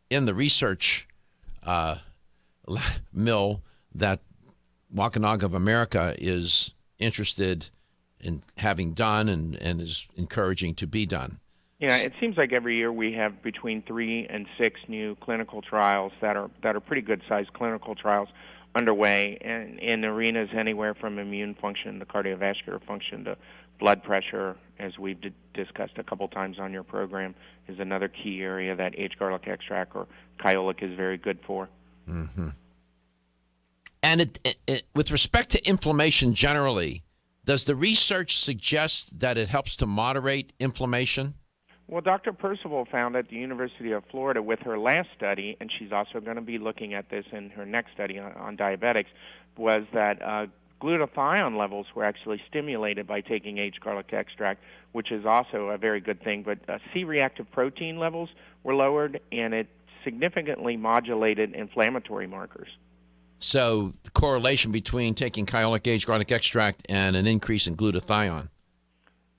in the research mill that Wampanoag of America is interested in having done and is encouraging to be done. Yeah, it seems like every year we have between 3 and 6 new clinical trials that are pretty good-sized clinical trials underway, and in arenas anywhere from immune function to cardiovascular function to blood pressure, as we've discussed a couple times on your program, is another key area that aged garlic extract or Kyolic is very good for. Mm-hmm. And with respect to inflammation generally, does the research suggest that it helps to moderate inflammation? Well, Dr. Percival found at the University of Florida with her last study, and she's also going to be looking at this in her next study on diabetics, was that glutathione levels were actually stimulated by taking aged garlic extract, which is also a very good thing. But C-reactive protein levels were lowered, and it significantly modulated inflammatory markers. So the correlation between taking Kyolic aged garlic extract and an increase in glutathione.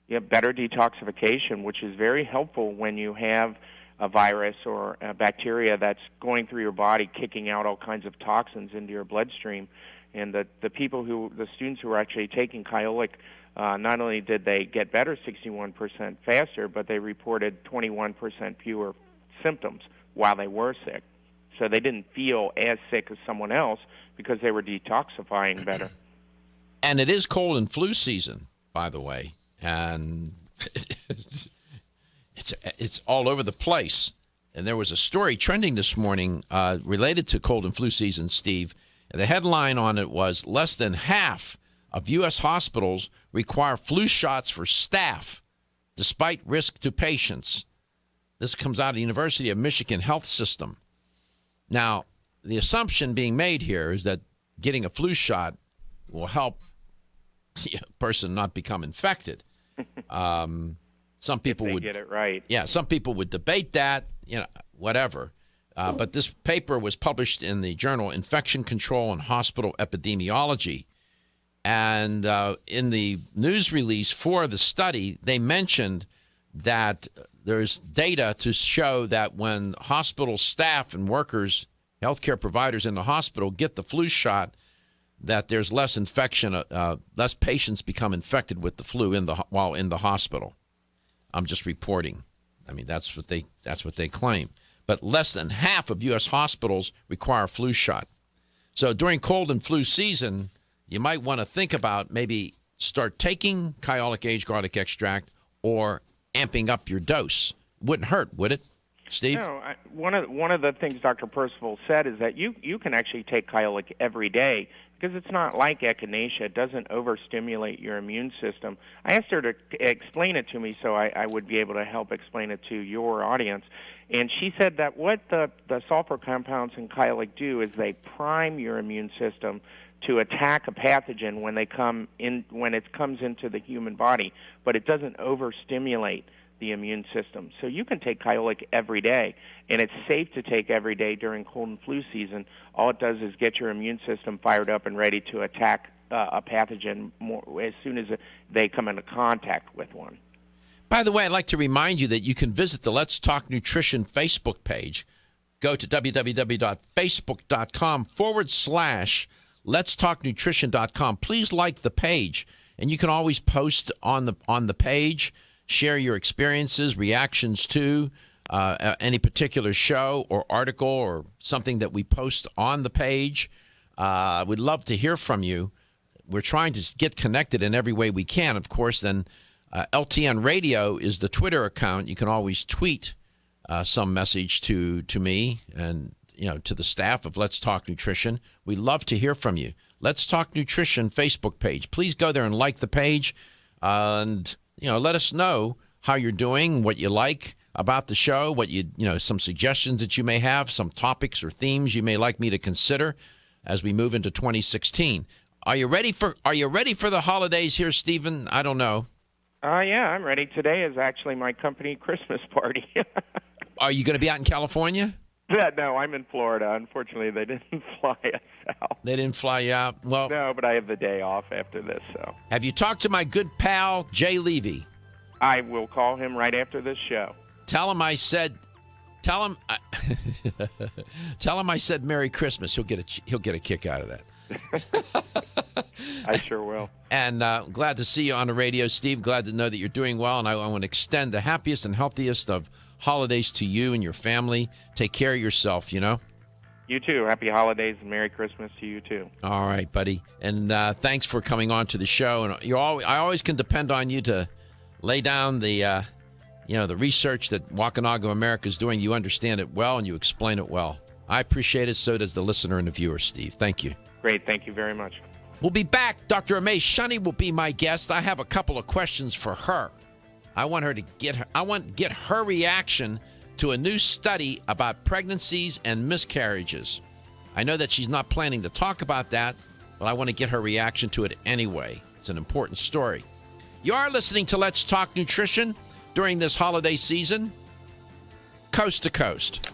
You have better detoxification, which is very helpful when you have a virus or a bacteria that's going through your body, kicking out all kinds of toxins into your bloodstream. And the students who are actually taking Kyolic, not only did they get better 61% faster, but they reported 21% fewer symptoms while they were sick. So they didn't feel as sick as someone else because they were detoxifying better. And it is cold and flu season, by the way. And it's all over the place. And there was a story trending this morning related to cold and flu season, Steve. And the headline on it was, less than half of U.S. hospitals require flu shots for staff, despite risk to patients. This comes out of the University of Michigan Health System. Now, the assumption being made here is that getting a flu shot will help the person not become infected. Some people would get it right. Yeah, some people would debate that, whatever. But this paper was published in the journal Infection Control and Hospital Epidemiology. And in the news release for the study, they mentioned that there's data to show that when hospital staff and workers, healthcare providers in the hospital get the flu shot, that there's less infection, less patients become infected with the flu while in the hospital. I'm just reporting. I mean, that's what they claim. But less than half of U.S. hospitals require a flu shot. So during cold and flu season, you might want to think about maybe start taking Kyolic aged garlic extract or amping up your dose. Wouldn't hurt, would it, Steve? No. One of the things Dr. Percival said is that you can actually take Kyolic every day because it's not like echinacea. It doesn't overstimulate your immune system. I asked her to explain it to me so I would be able to help explain it to your audience. And she said that what the sulfur compounds in Kyolic do is they prime your immune system to attack a pathogen when it comes into the human body, but it doesn't overstimulate the immune system. So you can take Kyolic every day, and it's safe to take every day during cold and flu season. All it does is get your immune system fired up and ready to attack a pathogen more, as soon as they come into contact with one. By the way, I'd like to remind you that you can visit the Let's Talk Nutrition Facebook page. Go to www.facebook.com/letstalknutrition.com. Please like the page, and you can always post on the page, share your experiences, reactions to any particular show or article or something that we post on the page. We'd love to hear from you. We're trying to get connected in every way we can. Of course, then LTN Radio is the Twitter account. You can always tweet some message to me and to the staff of Let's Talk Nutrition. We'd love to hear from you. Let's Talk Nutrition Facebook page. Please go there and like the page, and let us know how you're doing, what you like about the show, what some suggestions that you may have, some topics or themes you may like me to consider as we move into 2016. Are you ready for the holidays here, Stephen? I don't know. Yeah, I'm ready. Today is actually my company Christmas party. Are you going to be out in California? No, I'm in Florida. Unfortunately, they didn't fly us out. They didn't fly you out? Well, no, but I have the day off after this. So. Have you talked to my good pal, Jay Levy? I will call him right after this show. Tell him I said Merry Christmas. He'll get a kick out of that. I sure will. And glad to see you on the radio, Steve. Glad to know that you're doing well. And I want to extend the happiest and healthiest of holidays to you and your family. Take care of yourself, You too. Happy holidays and Merry Christmas to you too. All right, buddy. And thanks for coming on to the show. And I always can depend on you to lay down the research that Wampanoag America is doing. You understand it well and you explain it well. I appreciate it. So does the listener and the viewer, Steve. Thank you. Great. Thank you very much. We'll be back. Dr. Aimee Shunney will be my guest. I have a couple of questions for her. I want to get her reaction to a new study about pregnancies and miscarriages. I know that she's not planning to talk about that, but I want to get her reaction to it anyway. It's an important story. You are listening to Let's Talk Nutrition during this holiday season, coast to coast.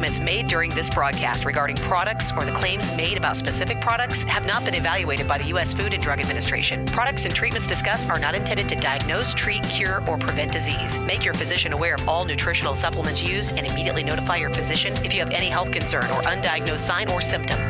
statements made during this broadcast regarding products or the claims made about specific products have not been evaluated by the U.S. Food and Drug Administration. Products and treatments discussed are not intended to diagnose, treat, cure, or prevent disease. Make your physician aware of all nutritional supplements used and immediately notify your physician if you have any health concern or undiagnosed sign or symptom.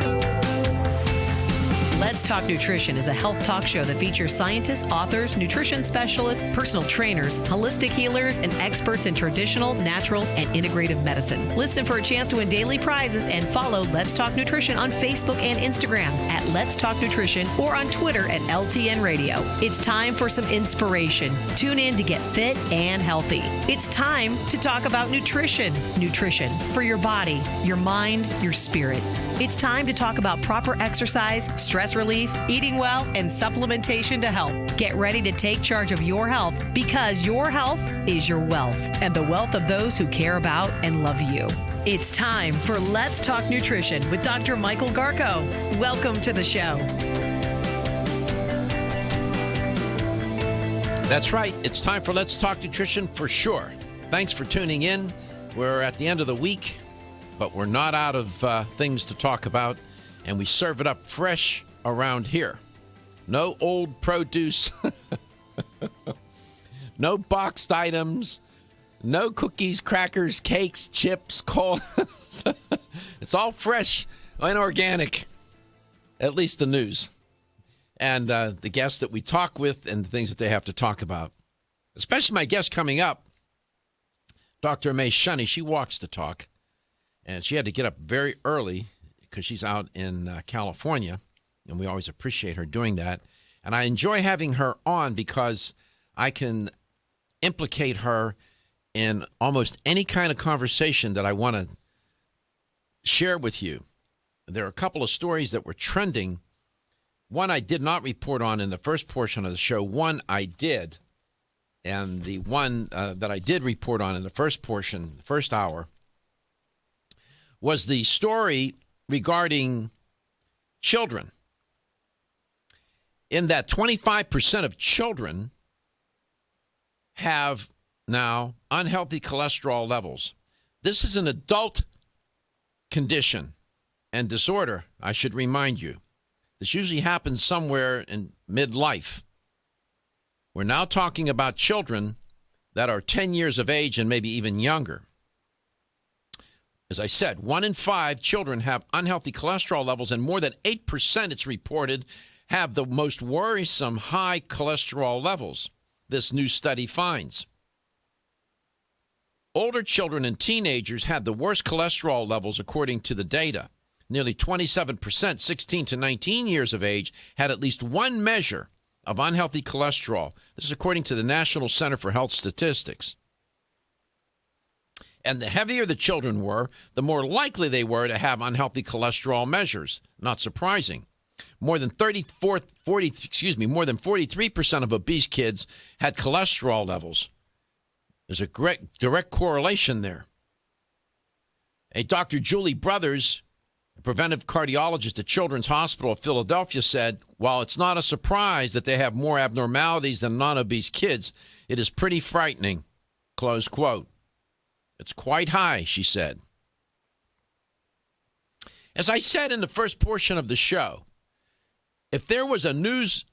Let's Talk Nutrition is a health talk show that features scientists, authors, nutrition specialists, personal trainers, holistic healers, and experts in traditional, natural, and integrative medicine. Listen for a chance to win daily prizes and follow Let's Talk Nutrition on Facebook and Instagram at Let's Talk Nutrition or on Twitter at LTN Radio. It's time for some inspiration. Tune in to get fit and healthy. It's time to talk about nutrition. Nutrition for your body, your mind, your spirit. It's time to talk about proper exercise, stress relief, eating well, and supplementation to help. Get ready to take charge of your health because your health is your wealth and the wealth of those who care about and love you. It's time for Let's Talk Nutrition with Dr. Michael Garko. Welcome to the show. That's right. It's time for Let's Talk Nutrition for sure. Thanks for tuning in. We're at the end of the week, but we're not out of things to talk about, and we serve it up fresh around here. No old produce, no boxed items, no cookies, crackers, cakes, chips, coal. It's all fresh and organic, at least the news. And the guests that we talk with and the things that they have to talk about. Especially my guest coming up, Dr. Aimee Shunney. She walks the talk. And she had to get up very early because she's out in California, and we always appreciate her doing that. And I enjoy having her on because I can implicate her in almost any kind of conversation that I want to share with you. There are a couple of stories that were trending. One I did not report on in the first portion of the show. One I did. And the one that I did report on in the first portion, the first hour, was the story regarding children. In that 25% of children have now unhealthy cholesterol levels. This is an adult condition and disorder, I should remind you. This usually happens somewhere in midlife. We're now talking about children that are 10 years of age and maybe even younger. As I said, 1 in 5 children have unhealthy cholesterol levels, and more than 8%, it's reported, have the most worrisome high cholesterol levels, this new study finds. Older children and teenagers had the worst cholesterol levels according to the data. Nearly 27%, 16 to 19 years of age, had at least one measure of unhealthy cholesterol. This is according to the National Center for Health Statistics. And the heavier the children were, the more likely they were to have unhealthy cholesterol measures. Not surprising. More than 43% of obese kids had cholesterol levels. There's a direct correlation there. A Dr. Julie Brothers, a preventive cardiologist at Children's Hospital of Philadelphia, said, while it's not a surprise that they have more abnormalities than non-obese kids, it is pretty frightening, close quote. It's quite high, she said. As I said in the first portion of the show, if there was a news,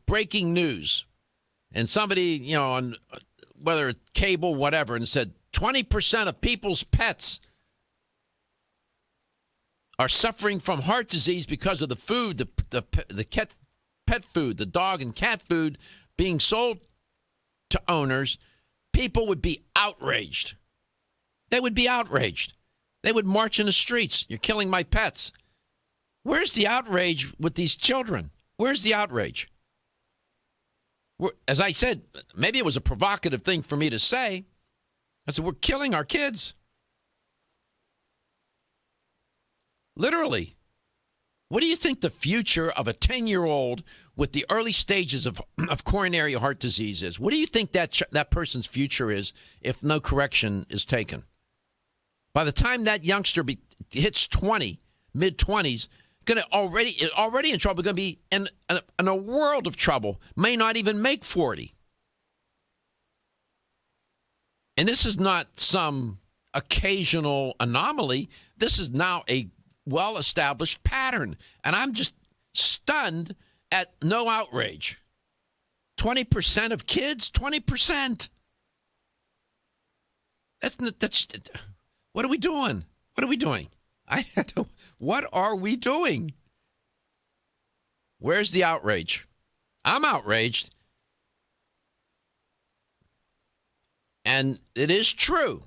breaking news, and somebody, on whether cable, whatever, and said 20% of people's pets are suffering from heart disease because of the food, the pet food, the dog and cat food being sold to owners, people would be outraged. They would be outraged. They would march in the streets. You're killing my pets. Where's the outrage with these children? Where's the outrage? As I said, maybe it was a provocative thing for me to say. I said, we're killing our kids. Literally. What do you think the future of a 10-year-old with the early stages of coronary heart disease is? What do you think that person's future is if no correction is taken? By the time that youngster hits 20, mid-20s, already in trouble, going to be in a world of trouble, may not even make 40. And this is not some occasional anomaly. This is now a well-established pattern. And I'm just stunned at no outrage. 20% of kids, 20%. That's what are we doing? What are we doing? What are we doing? Where's the outrage? I'm outraged. And it is true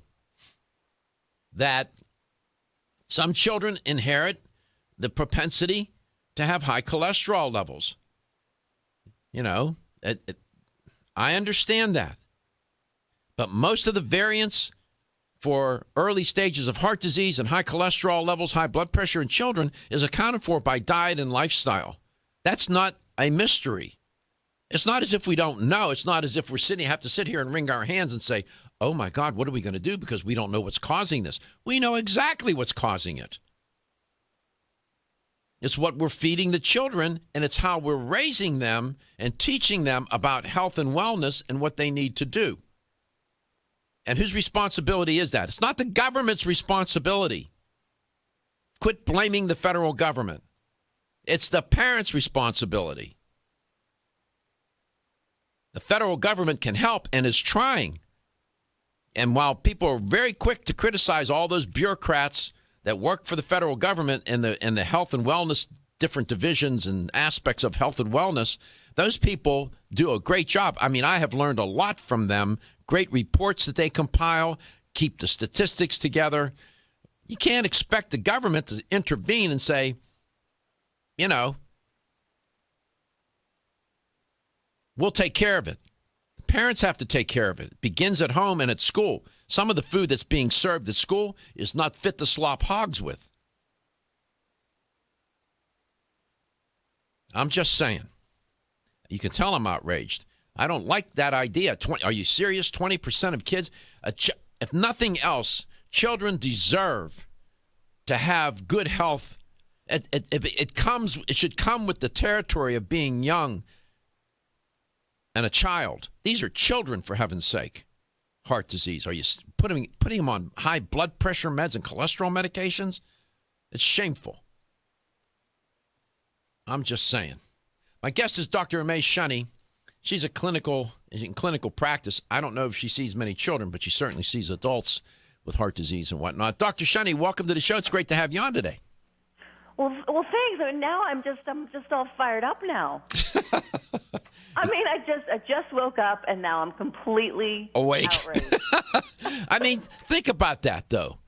that some children inherit the propensity to have high cholesterol levels. You know, I understand that. But most of the variance for early stages of heart disease and high cholesterol levels, high blood pressure in children is accounted for by diet and lifestyle. That's not a mystery. It's not as if we don't know. It's not as if have to sit here and wring our hands and say, oh my God, what are we going to do because we don't know what's causing this? We know exactly what's causing it. It's what we're feeding the children, and it's how we're raising them and teaching them about health and wellness and what they need to do. And whose responsibility is that? It's not the government's responsibility. Quit blaming the federal government. It's the parents' responsibility. The federal government can help and is trying. And while people are very quick to criticize all those bureaucrats that work for the federal government and the health and wellness, different divisions and aspects of health and wellness, those people do a great job. I mean, I have learned a lot from them. Great reports that they compile, keep the statistics together. You can't expect the government to intervene and say, you know, we'll take care of it. The parents have to take care of it. It begins at home and at school. Some of the food that's being served at school is not fit to slop hogs with. I'm just saying. You can tell I'm outraged. I don't like that idea. Are you serious? 20% of kids? If nothing else, children deserve to have good health. It should come with the territory of being young and a child. These are children, for heaven's sake. Heart disease. Are you putting them on high blood pressure meds and cholesterol medications? It's shameful. I'm just saying. My guest is Dr. Aimee Shunney. She's in clinical practice. I don't know if she sees many children, but she certainly sees adults with heart disease and whatnot. Dr. Shunney, welcome to the show. It's great to have you on today. Well, thanks. Now I'm just all fired up now. I mean, I just woke up and now I'm completely awake. Outraged. I mean, think about that though.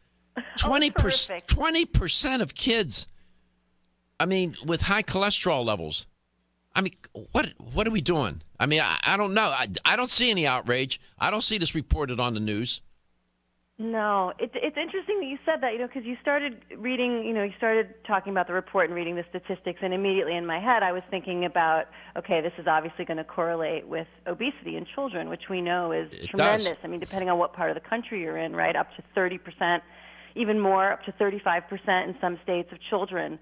20% of kids. I mean, with high cholesterol levels. I mean, what are we doing? I mean, I don't know. I don't see any outrage. I don't see this reported on the news. No, it's interesting that you said that, because you started reading, you started talking about the report and reading the statistics, and immediately in my head I was thinking about, okay, this is obviously going to correlate with obesity in children, which we know is tremendous. Does. I mean, depending on what part of the country you're in, right, up to 30%, even more, up to 35% in some states of children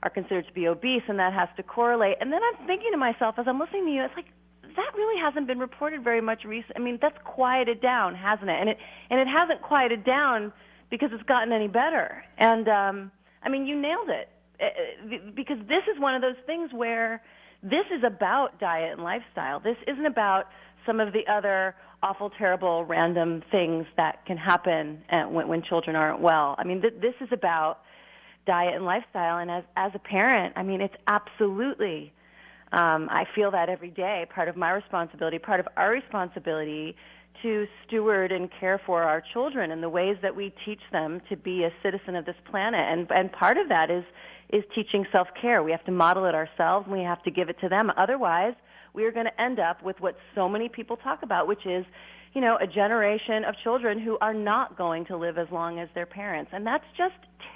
are considered to be obese, and that has to correlate. And then I'm thinking to myself, as I'm listening to you, it's like, that really hasn't been reported very much recently. I mean, that's quieted down, hasn't it? And it hasn't quieted down because it's gotten any better. And, I mean, you nailed it. Because this is one of those things where this is about diet and lifestyle. This isn't about some of the other awful, terrible, random things that can happen when children aren't well. I mean, this is about diet and lifestyle. And as a parent, I mean, it's absolutely, I feel that every day, part of my responsibility, part of our responsibility to steward and care for our children and the ways that we teach them to be a citizen of this planet. And part of that is teaching self-care. We have to model it ourselves, and we have to give it to them. Otherwise, we are going to end up with what so many people talk about, which is, a generation of children who are not going to live as long as their parents. And that's just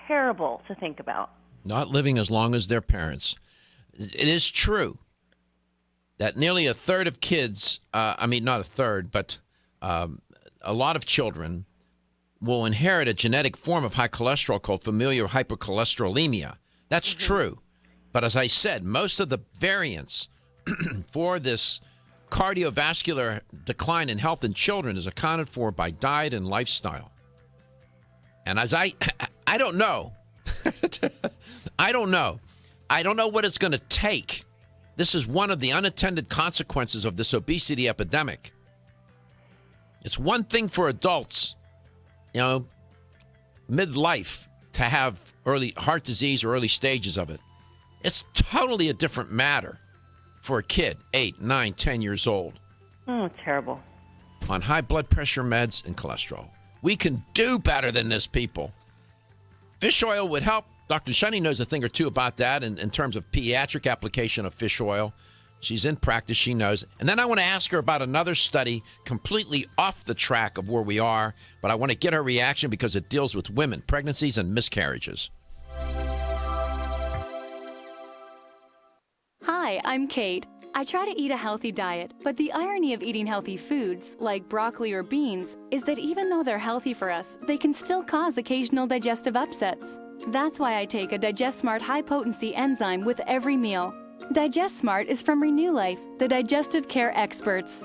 terrible to think about. Not living as long as their parents. It is true that nearly a third of kids, not a third, but a lot of children will inherit a genetic form of high cholesterol called familial hypercholesterolemia. That's true. But as I said, most of the variance for this cardiovascular decline in health in children is accounted for by diet and lifestyle. And as I don't know. I don't know. I don't know what it's going to take. This is one of the unintended consequences of this obesity epidemic. It's one thing for adults, midlife, to have early heart disease or early stages of it. It's totally a different matter for a kid, 8, 9, 10 years old. Oh, terrible. On high blood pressure meds and cholesterol. We can do better than this, people. Fish oil would help. Dr. Shunney knows a thing or two about that in terms of pediatric application of fish oil. She's in practice. She knows. And then I want to ask her about another study completely off the track of where we are, but I want to get her reaction because it deals with women, pregnancies, and miscarriages. Hi, I'm Kate. I try to eat a healthy diet, but the irony of eating healthy foods, like broccoli or beans, is that even though they're healthy for us, they can still cause occasional digestive upsets. That's why I take a Digest Smart high-potency enzyme with every meal. Digest Smart is from Renew Life, the digestive care experts.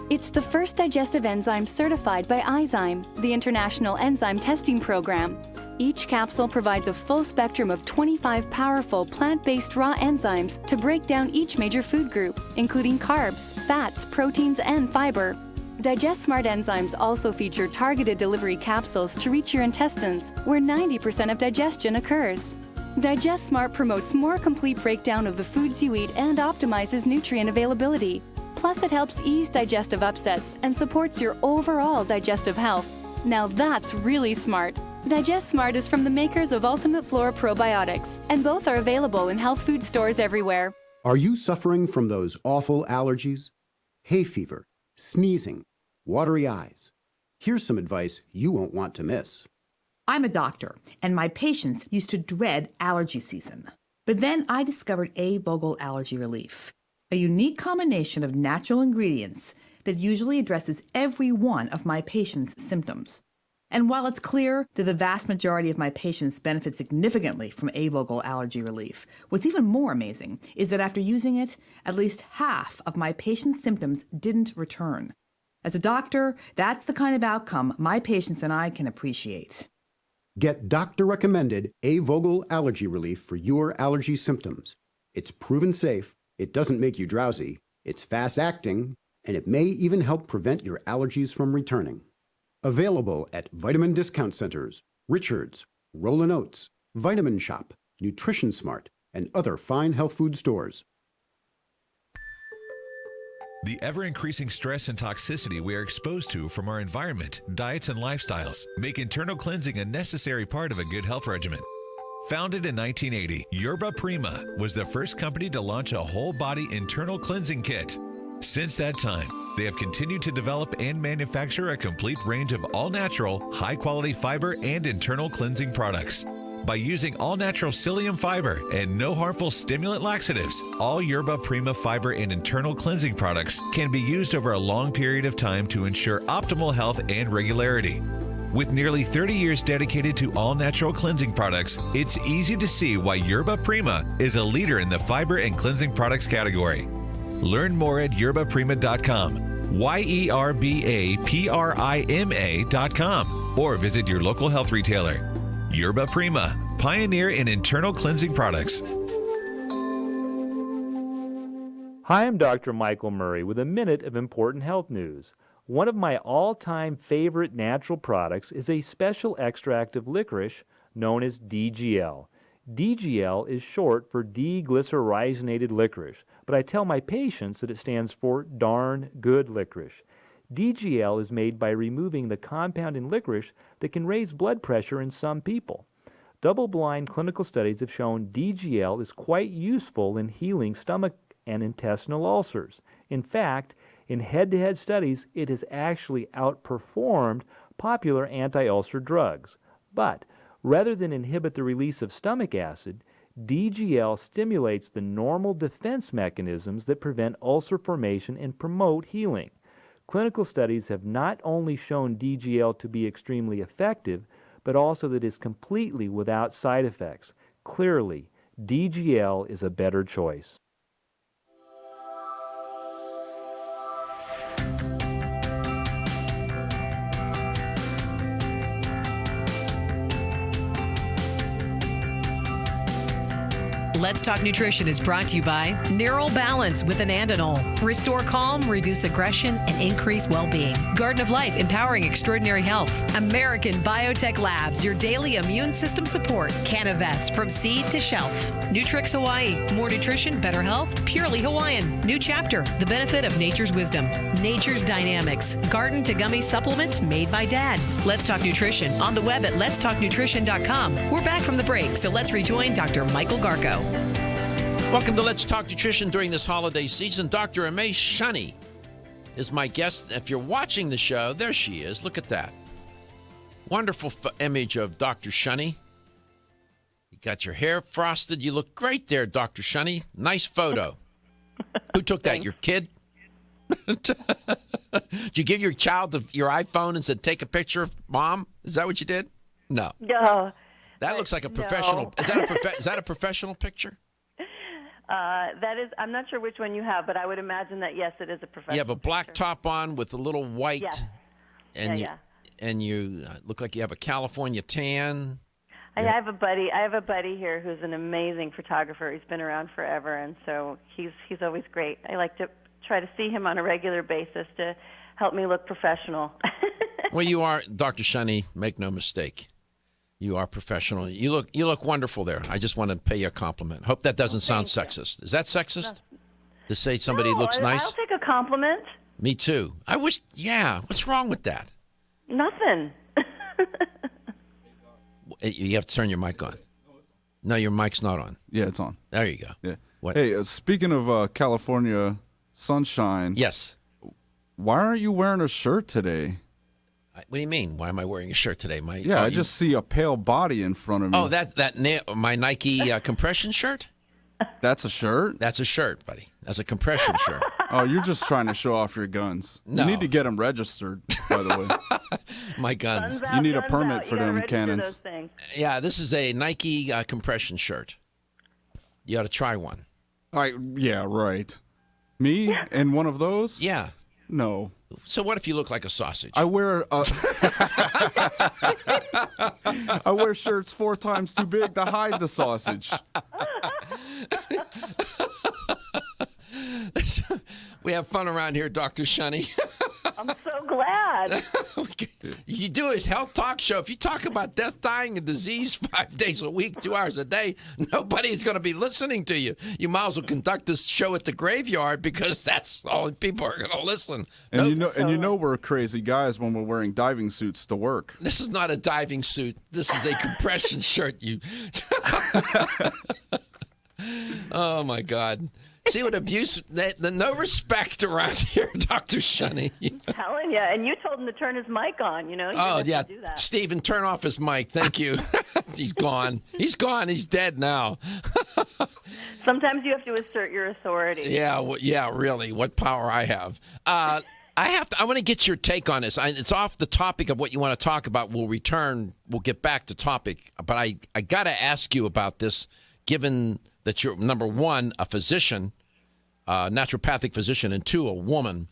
It's the first digestive enzyme certified by Izyme, the International Enzyme Testing Program. Each capsule provides a full spectrum of 25 powerful plant-based raw enzymes to break down each major food group, including carbs, fats, proteins, and fiber. Digest Smart enzymes also feature targeted delivery capsules to reach your intestines, where 90% of digestion occurs. Digest Smart promotes more complete breakdown of the foods you eat and optimizes nutrient availability. Plus, it helps ease digestive upsets and supports your overall digestive health. Now that's really smart. Digest Smart is from the makers of Ultimate Flora Probiotics, and both are available in health food stores everywhere. Are you suffering from those awful allergies? Hay fever, sneezing, watery eyes? Here's some advice you won't want to miss. I'm a doctor, and my patients used to dread allergy season. But then I discovered A-Vogel Allergy Relief, a unique combination of natural ingredients that usually addresses every one of my patients' symptoms. And while it's clear that the vast majority of my patients benefit significantly from A-Vogel Allergy Relief, what's even more amazing is that after using it, at least half of my patients' symptoms didn't return. As a doctor, that's the kind of outcome my patients and I can appreciate. Get doctor-recommended A-Vogel Allergy Relief for your allergy symptoms. It's proven safe, it doesn't make you drowsy, it's fast-acting, and it may even help prevent your allergies from returning. Available at vitamin discount centers, Richards, Rollin' Oats, Vitamin Shop, Nutrition Smart, and other fine health food stores. The ever-increasing stress and toxicity we are exposed to from our environment, diets, and lifestyles make internal cleansing a necessary part of a good health regimen. Founded in 1980, Yerba Prima was the first company to launch a whole-body internal cleansing kit. Since that time, they have continued to develop and manufacture a complete range of all-natural, high-quality fiber and internal cleansing products. By using all-natural psyllium fiber and no harmful stimulant laxatives, all Yerba Prima fiber and internal cleansing products can be used over a long period of time to ensure optimal health and regularity. With nearly 30 years dedicated to all-natural cleansing products, it's easy to see why Yerba Prima is a leader in the fiber and cleansing products category. Learn more at yerbaprima.com, YERBAPRIMA.com, or visit your local health retailer. Yerba Prima, pioneer in internal cleansing products. Hi, I'm Dr. Michael Murray with a minute of important health news. One of my all-time favorite natural products is a special extract of licorice known as DGL. DGL is short for deglycyrrhizated licorice, but I tell my patients that it stands for darn good licorice. DGL is made by removing the compound in licorice that can raise blood pressure in some people. Double-blind clinical studies have shown DGL is quite useful in healing stomach and intestinal ulcers. In fact, in head-to-head studies, it has actually outperformed popular anti-ulcer drugs. But rather than inhibit the release of stomach acid, DGL stimulates the normal defense mechanisms that prevent ulcer formation and promote healing. Clinical studies have not only shown DGL to be extremely effective, but also that it is completely without side effects. Clearly, DGL is a better choice. Let's Talk Nutrition is brought to you by Neural Balance with Anandinol. Restore calm, reduce aggression, and increase well-being. Garden of Life, empowering extraordinary health. American Biotech Labs, your daily immune system support. Canavest, from seed to shelf. Nutrix Hawaii, more nutrition, better health, purely Hawaiian. New Chapter, the benefit of nature's wisdom. Nature's Dynamics, garden to gummy supplements made by Dad. Let's Talk Nutrition, on the web at letstalknutrition.com. We're back from the break, so let's rejoin Dr. Michael Garko. Welcome to Let's Talk Nutrition during this holiday season. Dr. Aimee Shunney is my guest. If you're watching the show, there she is. Look at that. Wonderful image of Dr. Shunney. You got your hair frosted. You look great there, Dr. Shunney. Nice photo. Who took that? Your kid? Did you give your child your iPhone and said, take a picture of Mom? Is that what you did? No. No. That looks like a professional. No. Is that a professional picture? That is, I'm not sure which one you have, but I would imagine that, yes, it is a professional. You have a black picture. top on with a little white. Yes. And you look like you have a California tan. I have a buddy here who's an amazing photographer. He's been around forever, and so he's always great. I like to try to see him on a regular basis to help me look professional. Well, you are, Dr. Shunney, make no mistake. You are professional. You look wonderful there. I just want to pay you a compliment. Hope that doesn't sound sexist. Is that sexist? To say somebody looks nice? I'll take a compliment. Me too. I wish, what's wrong with that? Nothing. You have to turn your mic on. No, your mic's not on. Yeah, it's on. There you go. Yeah. What? Hey, speaking of California sunshine. Yes. Why aren't you wearing a shirt today? What do you mean? Why am I wearing a shirt today, Mike? Yeah, I just see a pale body in front of me. Oh, my Nike compression shirt? That's a shirt? That's a shirt, buddy. That's a compression shirt. Oh, you're just trying to show off your guns. No. You need to get them registered, by the way. My guns. You need a permit for them cannons. Yeah, this is a Nike compression shirt. You ought to try one. Yeah, right. Me in one of those? Yeah. No. So what if you look like a sausage? I wear I wear shirts 4 times too big to hide the sausage. We have fun around here, Dr. Shunney. I'm so glad. You do a health talk show. If you talk about death, dying, and disease 5 days a week, 2 hours a day, nobody's going to be listening to you. You might as well conduct this show at the graveyard because that's all people are going to listen. And you know we're crazy guys when we're wearing diving suits to work. This is not a diving suit. This is a compression shirt. Oh my God. See what abuse, no respect around here, Dr. Shunney. I'm telling you, and you told him to turn his mic on, you know. Oh, yeah. Do that. Stephen, turn off his mic. Thank you. He's gone. He's gone. He's dead now. Sometimes you have to assert your authority. Yeah, really. What power I have. I want to get your take on this. It's off the topic of what you want to talk about. We'll return. We'll get back to topic. But I got to ask you about this, given that you're, number one, a physician, naturopathic physician, and 2, a woman.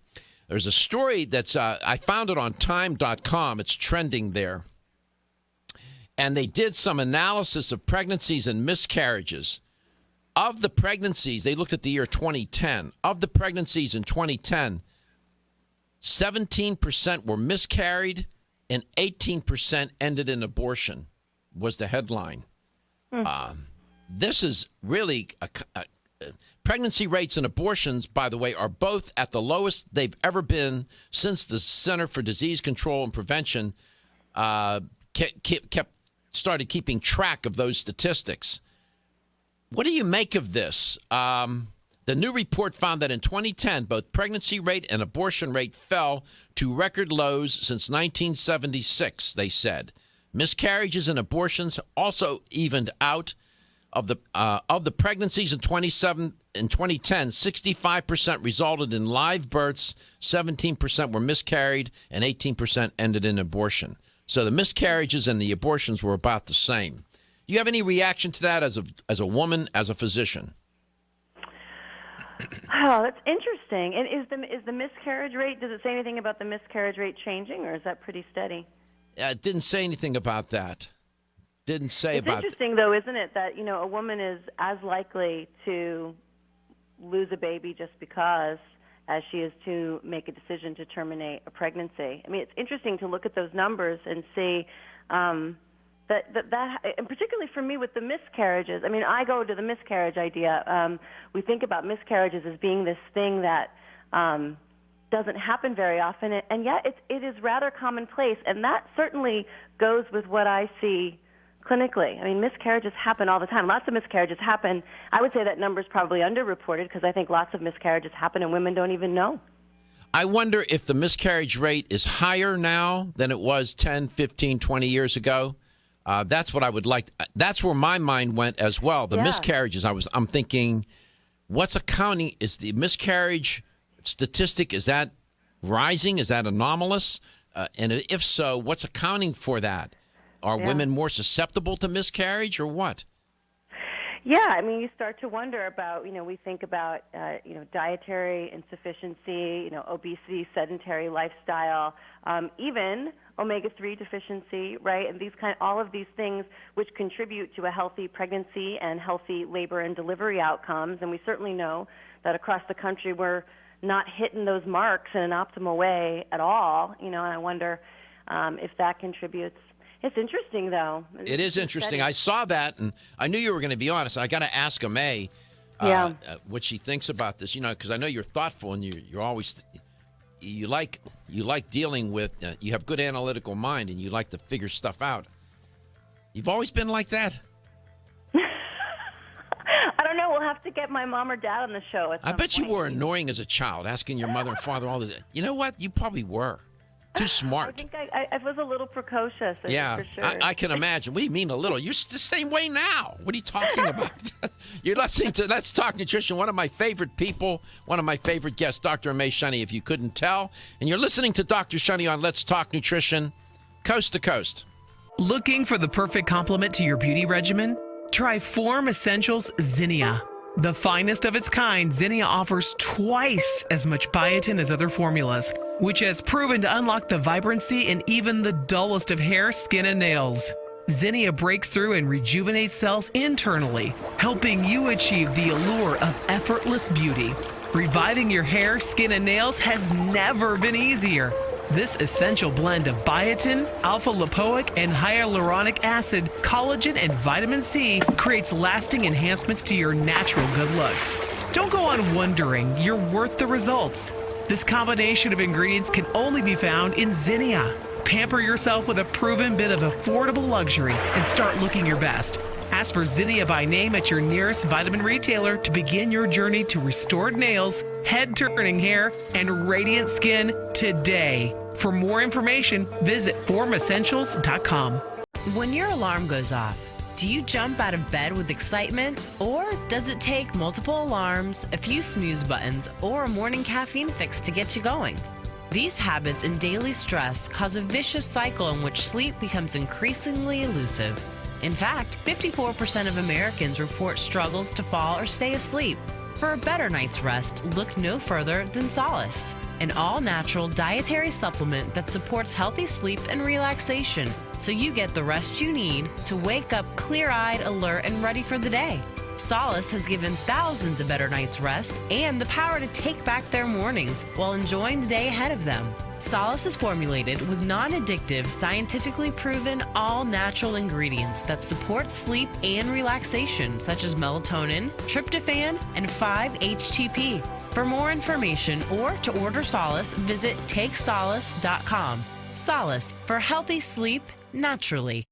There's a story that's, I found it on time.com. It's trending there. And they did some analysis of pregnancies and miscarriages. Of the pregnancies, they looked at the year 2010. Of the pregnancies in 2010, 17% were miscarried and 18% ended in abortion, was the headline. This is really pregnancy rates and abortions, by the way, are both at the lowest they've ever been since the Center for Disease Control and Prevention started keeping track of those statistics. What do you make of this? The new report found that in 2010, both pregnancy rate and abortion rate fell to record lows since 1976, they said. Miscarriages and abortions also evened out. Of the pregnancies in 2010, 65% resulted in live births, 17% were miscarried, and 18% ended in abortion. So the miscarriages and the abortions were about the same. Do you have any reaction to that as a woman, as a physician? Oh, that's interesting. And is the miscarriage rate, does it say anything about the miscarriage rate changing, or is that pretty steady? It didn't say anything about that. Didn't say It's about interesting, though, isn't it, that, a woman is as likely to lose a baby just because as she is to make a decision to terminate a pregnancy. I mean, it's interesting to look at those numbers and see that, and particularly for me with the miscarriages. I mean, I go to the miscarriage idea. We think about miscarriages as being this thing that doesn't happen very often, and yet it is rather commonplace, and that certainly goes with what I see clinically. I mean, miscarriages happen all the time. Lots of miscarriages happen. I would say that number is probably underreported because I think lots of miscarriages happen and women don't even know. I wonder if the miscarriage rate is higher now than it was 10, 15, 20 years ago. That's what I would like. That's where my mind went as well. The miscarriages, I'm thinking, what's accounting? Is the miscarriage statistic, is that rising? Is that anomalous? And if so, what's accounting for that? Are women more susceptible to miscarriage or what? Yeah, I mean, you start to wonder about, we think about, dietary insufficiency, obesity, sedentary lifestyle, even omega-3 deficiency, right? And all of these things which contribute to a healthy pregnancy and healthy labor and delivery outcomes. And we certainly know that across the country we're not hitting those marks in an optimal way at all, and I wonder if that contributes. It's interesting, though. It is interesting. I saw that, and I knew you were going to be honest. I got to ask Aimee what she thinks about this, because I know you're thoughtful and you're always you like dealing with. You have good analytical mind, and you like to figure stuff out. You've always been like that. I don't know. We'll have to get my mom or dad on the show. I bet you were annoying as a child, asking your mother and father all this. You know what? You probably were. Too smart. I think I was a little precocious. Yeah, for sure. I can imagine. What do you mean a little? You're the same way now. What are you talking about? You're listening to Let's Talk Nutrition. One of my favorite people, one of my favorite guests, Dr. Aimee Shunney, if you couldn't tell. And you're listening to Dr. Shunney on Let's Talk Nutrition, coast to coast. Looking for the perfect complement to your beauty regimen? Try Form Essentials Zinnia. The finest of its kind, Zinnia offers twice as much biotin as other formulas, which has proven to unlock the vibrancy in even the dullest of hair, skin, and nails. Zinnia breaks through and rejuvenates cells internally, helping you achieve the allure of effortless beauty. Reviving your hair, skin, and nails has never been easier. This essential blend of biotin, alpha-lipoic, and hyaluronic acid, collagen, and vitamin C creates lasting enhancements to your natural good looks. Don't go on wondering. You're worth the results. This combination of ingredients can only be found in Zinnia. Pamper yourself with a proven bit of affordable luxury and start looking your best. Ask for Zinnia by name at your nearest vitamin retailer to begin your journey to restored nails, head-turning hair, and radiant skin today. For more information, visit formessentials.com. When your alarm goes off, do you jump out of bed with excitement? Or does it take multiple alarms, a few snooze buttons, or a morning caffeine fix to get you going? These habits and daily stress cause a vicious cycle in which sleep becomes increasingly elusive. In fact, 54% of Americans report struggles to fall or stay asleep. For a better night's rest, look no further than Solace, an all-natural dietary supplement that supports healthy sleep and relaxation, so you get the rest you need to wake up clear-eyed, alert, and ready for the day. Solace has given thousands a better night's rest and the power to take back their mornings while enjoying the day ahead of them. Solace is formulated with non-addictive, scientifically proven, all-natural ingredients that support sleep and relaxation, such as melatonin, tryptophan, and 5-HTP. For more information or to order Solace, visit takesolace.com. Solace for healthy sleep naturally.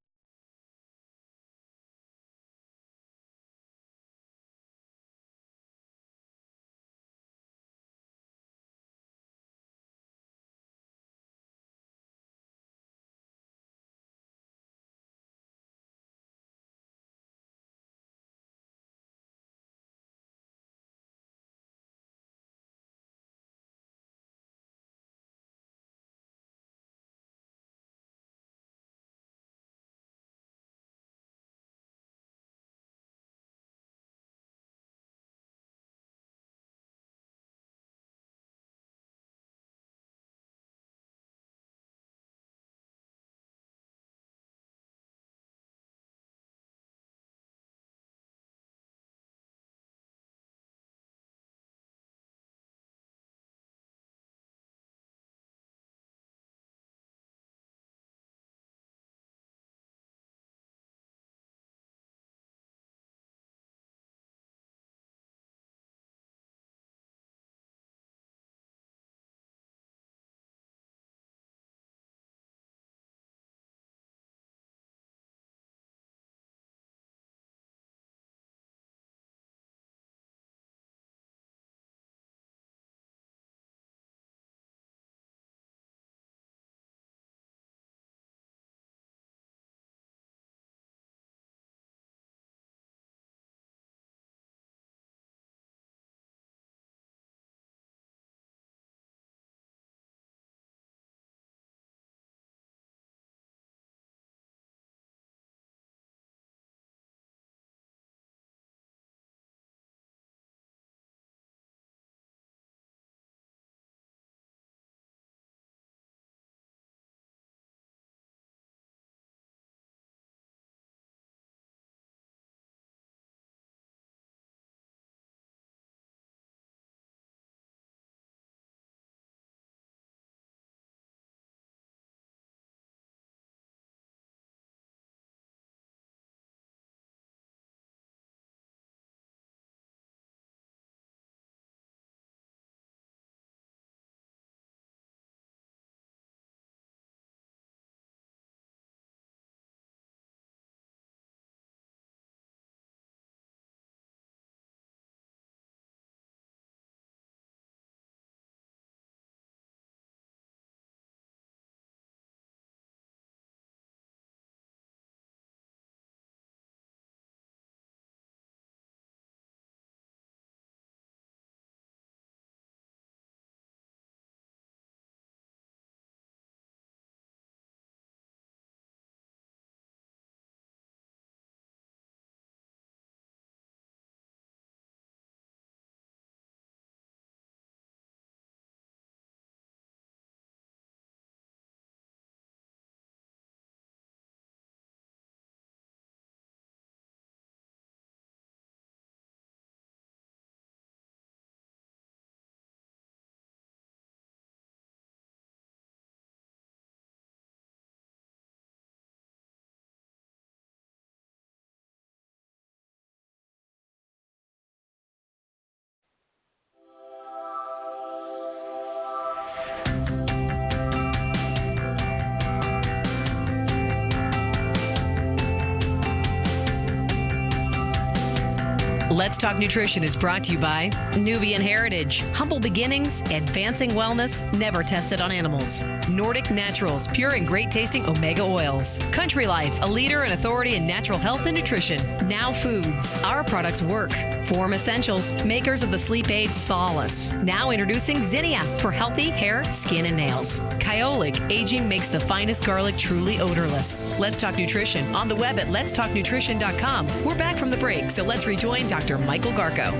Let's Talk Nutrition is brought to you by Nubian Heritage, humble beginnings, advancing wellness, never tested on animals. Nordic Naturals, pure and great tasting omega oils. Country Life, a leader and authority in natural health and nutrition. Now Foods, our products work. Form Essentials, makers of the sleep aid Solace. Now introducing Zinnia for healthy hair, skin, and nails. Kyolic, aging makes the finest garlic truly odorless. Let's Talk Nutrition on the web at letstalknutrition.com. We're back from the break, so let's rejoin Dr. Michael Garko.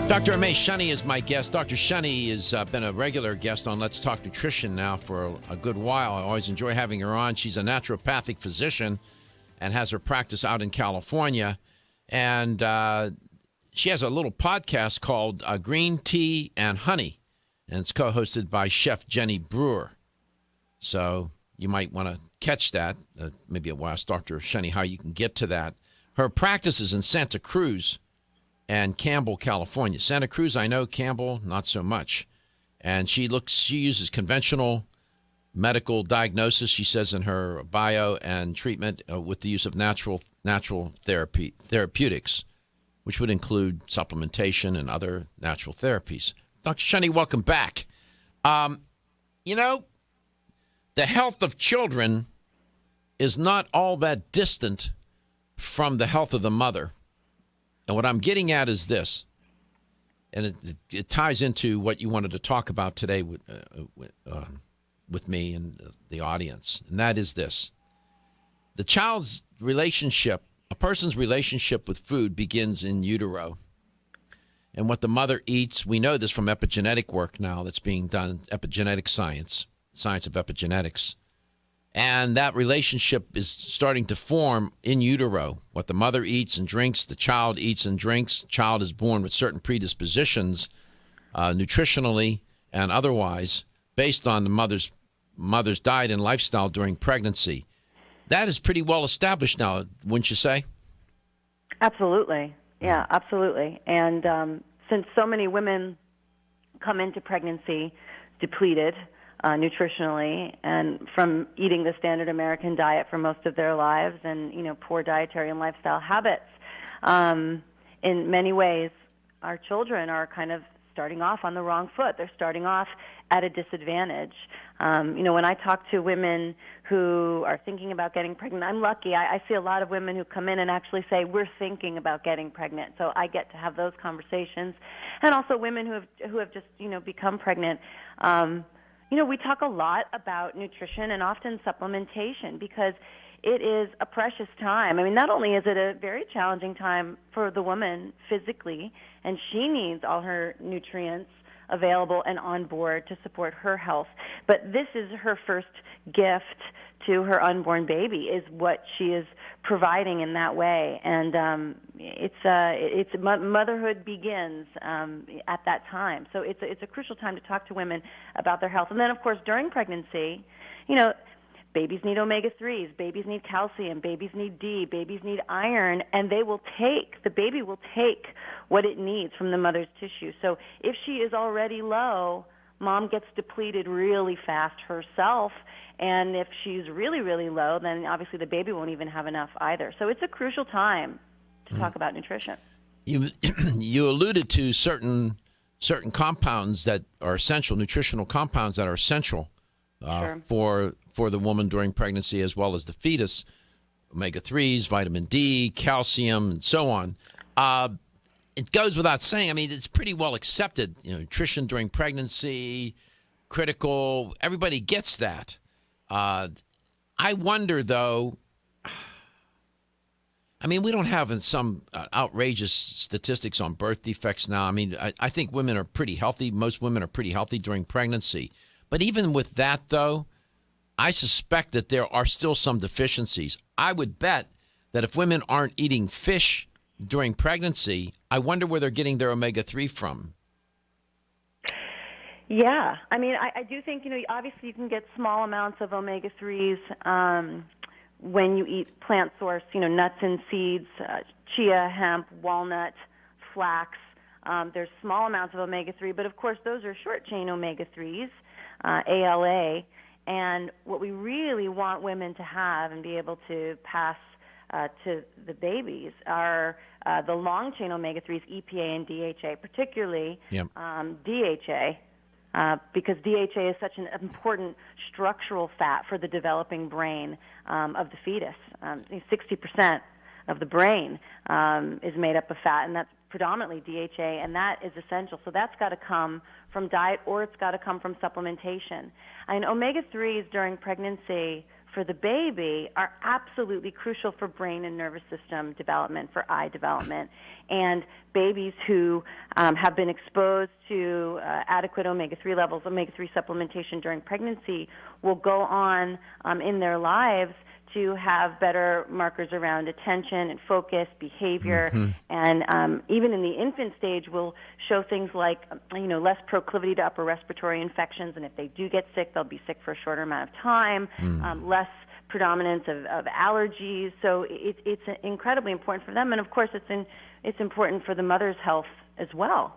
Dr. Aimee Shunney is my guest. Dr. Shunney has been a regular guest on Let's Talk Nutrition now for a good while. I always enjoy having her on. She's a naturopathic physician and has her practice out in California. And she has a little podcast called Green Tea and Honey, and it's co-hosted by Chef Jenny Brewer. So you might want to catch that. Maybe I'll ask Dr. Shunney how you can get to that. Her practice is in Santa Cruz and Campbell, California. Santa Cruz, I know. Campbell, not so much. And she uses conventional medical diagnosis, she says in her bio, and treatment with the use of natural therapeutics, which would include supplementation and other natural therapies. Dr. Shunney, welcome back. You know, the health of children is not all that distant from the health of the mother. And what I'm getting at is this, and it ties into what you wanted to talk about today with me and the audience, and that is this. The child's relationship, a person's relationship with food begins in utero. And what the mother eats, we know this from epigenetic work now that's being done, epigenetic science of epigenetics. And that relationship is starting to form in utero. What the mother eats and drinks, the child eats and drinks. Child is born with certain predispositions, nutritionally and otherwise, based on the mother's diet and lifestyle during pregnancy. That is pretty well established now, wouldn't you say? Absolutely. Yeah, absolutely. And since so many women come into pregnancy depleted nutritionally and from eating the standard American diet for most of their lives and, poor dietary and lifestyle habits, in many ways, our children are kind of starting off on the wrong foot. They're starting off at a disadvantage. When I talk to women who are thinking about getting pregnant, I'm lucky. I see a lot of women who come in and actually say, we're thinking about getting pregnant. So I get to have those conversations. And also women who have just, become pregnant. We talk a lot about nutrition and often supplementation because it is a precious time. I mean, not only is it a very challenging time for the woman physically, and she needs all her nutrients available and on board to support her health, but this is her first gift to her unborn baby, is what she is providing in that way. And motherhood begins at that time. So it's a crucial time to talk to women about their health. And then, of course, during pregnancy, babies need omega-3s, babies need calcium, babies need D, babies need iron, and the baby will take what it needs from the mother's tissue. So if she is already low, mom gets depleted really fast herself, and if she's really, really low, then obviously the baby won't even have enough either. So it's a crucial time to talk about nutrition. You alluded to certain compounds that are essential, nutritional compounds that are essential sure. for the woman during pregnancy as well as the fetus, omega-3s, vitamin D, calcium, and so on. It goes without saying, I mean, it's pretty well accepted, nutrition during pregnancy, critical, everybody gets that. I wonder, though, I mean, we don't have some outrageous statistics on birth defects now. I mean, I think women are pretty healthy. Most women are pretty healthy during pregnancy. But even with that, though, I suspect that there are still some deficiencies. I would bet that if women aren't eating fish during pregnancy, I wonder where they're getting their omega-3 from. Yeah. I mean, I do think, obviously you can get small amounts of omega-3s when you eat plant source, nuts and seeds, chia, hemp, walnut, flax. There's small amounts of omega-3, but of course those are short-chain omega-3s, ALA. And what we really want women to have and be able to pass to the babies are the long-chain omega-3s, EPA and DHA, particularly DHA, because DHA is such an important structural fat for the developing brain of the fetus. 60% of the brain is made up of fat, and that's predominantly DHA, and that is essential. So that's got to come from diet, or it's got to come from supplementation. And omega-3s during pregnancy for the baby are absolutely crucial for brain and nervous system development, for eye development. And babies who have been exposed to adequate omega-3 levels, omega-3 supplementation during pregnancy, will go on in their lives to have better markers around attention and focus, behavior, and even in the infant stage will show things like, less proclivity to upper respiratory infections, and if they do get sick, they'll be sick for a shorter amount of time, less predominance of allergies. So it's incredibly important for them, and of course it's important for the mother's health as well.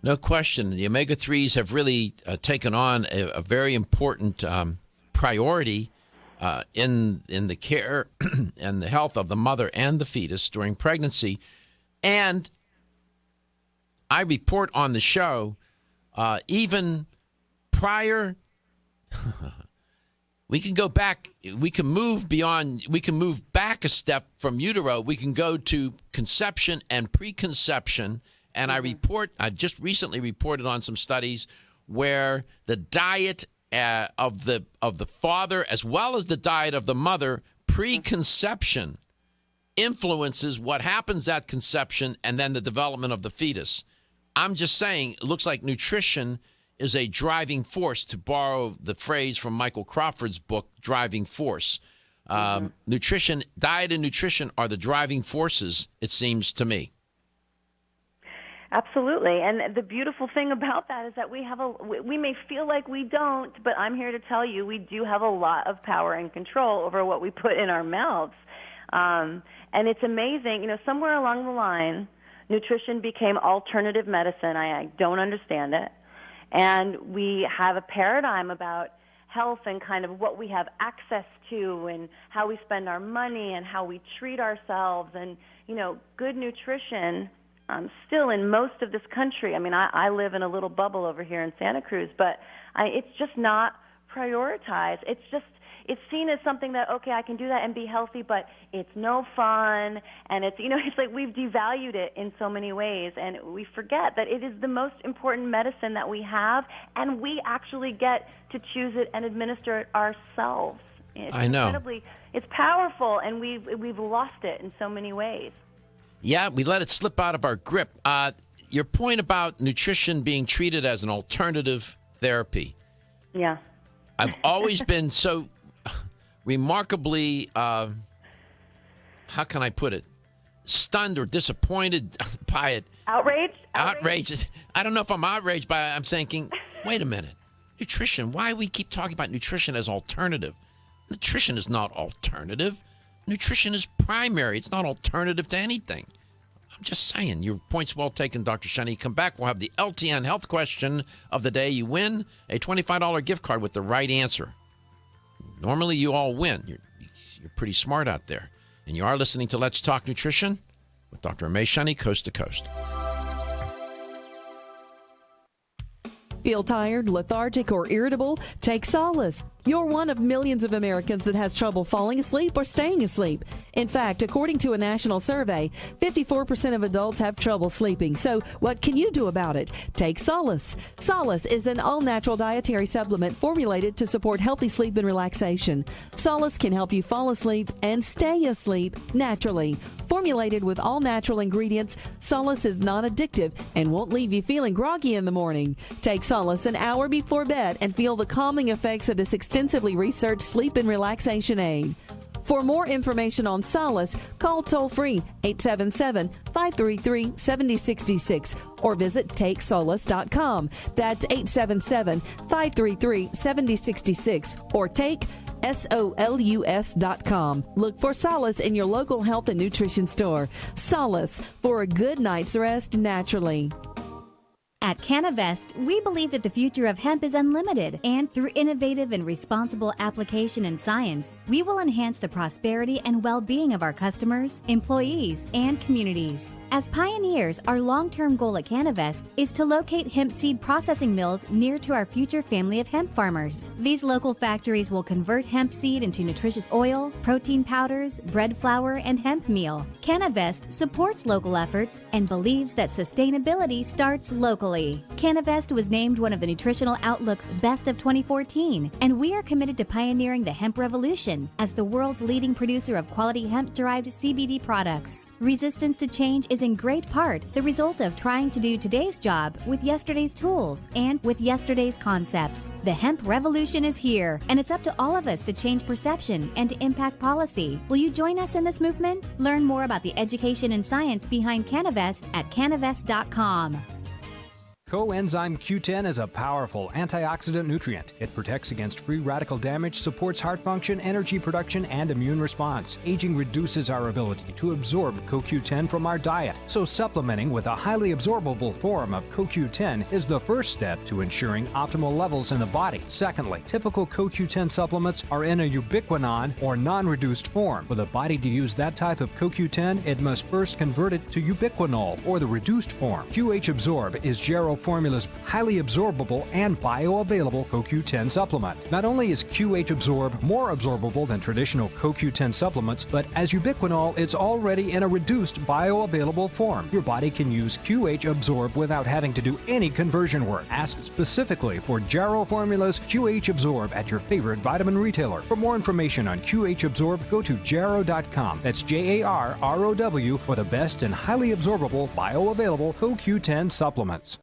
No question. The omega-3s have really taken on a very important priority in the care and the health of the mother and the fetus during pregnancy. And I report on the show, even prior, we can go back, we can move beyond, we can move back a step from utero. We can go to conception and preconception. And I just recently reported on some studies where the diet of the father as well as the diet of the mother preconception influences what happens at conception and then the development of the fetus. I'm just saying, it looks like nutrition is a driving force, to borrow the phrase from Michael Crawford's book, Driving Force. Nutrition, diet and nutrition are the driving forces, it seems to me. Absolutely, and the beautiful thing about that is that we may feel like we don't, but I'm here to tell you we do have a lot of power and control over what we put in our mouths. And it's amazing, somewhere along the line, nutrition became alternative medicine. I don't understand it. And we have a paradigm about health and kind of what we have access to and how we spend our money and how we treat ourselves. And, good nutrition still in most of this country. I mean, I live in a little bubble over here in Santa Cruz, but it's just not prioritized. It's seen as something that, okay, I can do that and be healthy, but it's no fun. And it's like we've devalued it in so many ways. And we forget that it is the most important medicine that we have, and we actually get to choose it and administer it ourselves. I know. It's powerful, and we've lost it in so many ways. Yeah, we let it slip out of our grip. Your point about nutrition being treated as an alternative therapy. Yeah. I've always been so remarkably, how can I put it, stunned or disappointed by it. Outraged? Outraged. I don't know if I'm outraged by it. I'm thinking, wait a minute. Nutrition. Why we keep talking about nutrition as alternative? Nutrition is not alternative. Nutrition is primary. It's not alternative to anything. I'm just saying. Your point's well taken, Dr. Shunney. Come back. We'll have the LTN health question of the day. You win a $25 gift card with the right answer. Normally, you all win. You're pretty smart out there. And you are listening to Let's Talk Nutrition with Dr. Aimee Shunney, coast to coast. Feel tired, lethargic, or irritable? Take solace. You're one of millions of Americans that has trouble falling asleep or staying asleep. In fact, according to a national survey, 54% of adults have trouble sleeping. So what can you do about it? Take Solace. Solace is an all-natural dietary supplement formulated to support healthy sleep and relaxation. Solace can help you fall asleep and stay asleep naturally. Formulated with all-natural ingredients, Solace is non-addictive and won't leave you feeling groggy in the morning. Take Solace an hour before bed and feel the calming effects of this extensively researched sleep and relaxation aid. For more information on Solace, call toll-free 877-533-7066 or visit TakeSolace.com. That's 877-533-7066 or take SOLUS.com. Look for Solace in your local health and nutrition store. Solace, for a good night's rest naturally. At Canavest, we believe that the future of hemp is unlimited, and through innovative and responsible application and science, we will enhance the prosperity and well-being of our customers, employees, and communities. As pioneers, our long-term goal at Canavest is to locate hemp seed processing mills near to our future family of hemp farmers. These local factories will convert hemp seed into nutritious oil, protein powders, bread flour, and hemp meal. Canavest supports local efforts and believes that sustainability starts locally. Canavest was named one of the Nutritional Outlook's Best of 2014, and we are committed to pioneering the hemp revolution as the world's leading producer of quality hemp-derived CBD products. Resistance to change is in great part the result of trying to do today's job with yesterday's tools and with yesterday's concepts. The hemp revolution is here, and it's up to all of us to change perception and to impact policy. Will you join us in this movement? Learn more about the education and science behind Canavest at canavest.com. Coenzyme Q10 is a powerful antioxidant nutrient. It protects against free radical damage, supports heart function, energy production, and immune response. Aging reduces our ability to absorb CoQ10 from our diet, so supplementing with a highly absorbable form of CoQ10 is the first step to ensuring optimal levels in the body. Secondly, typical CoQ10 supplements are in a ubiquinone or non-reduced form. For the body to use that type of CoQ10, it must first convert it to ubiquinol or the reduced form. QH Absorb is Jarrow Formula's highly absorbable and bioavailable CoQ10 supplement. Not only is QH Absorb more absorbable than traditional CoQ10 supplements, but as ubiquinol, it's already in a reduced bioavailable form. Your body can use QH Absorb without having to do any conversion work. Ask specifically for Jarrow Formula's QH Absorb at your favorite vitamin retailer. For more information on QH Absorb, go to jarrow.com. That's JARROW for the best and highly absorbable bioavailable CoQ10 supplements.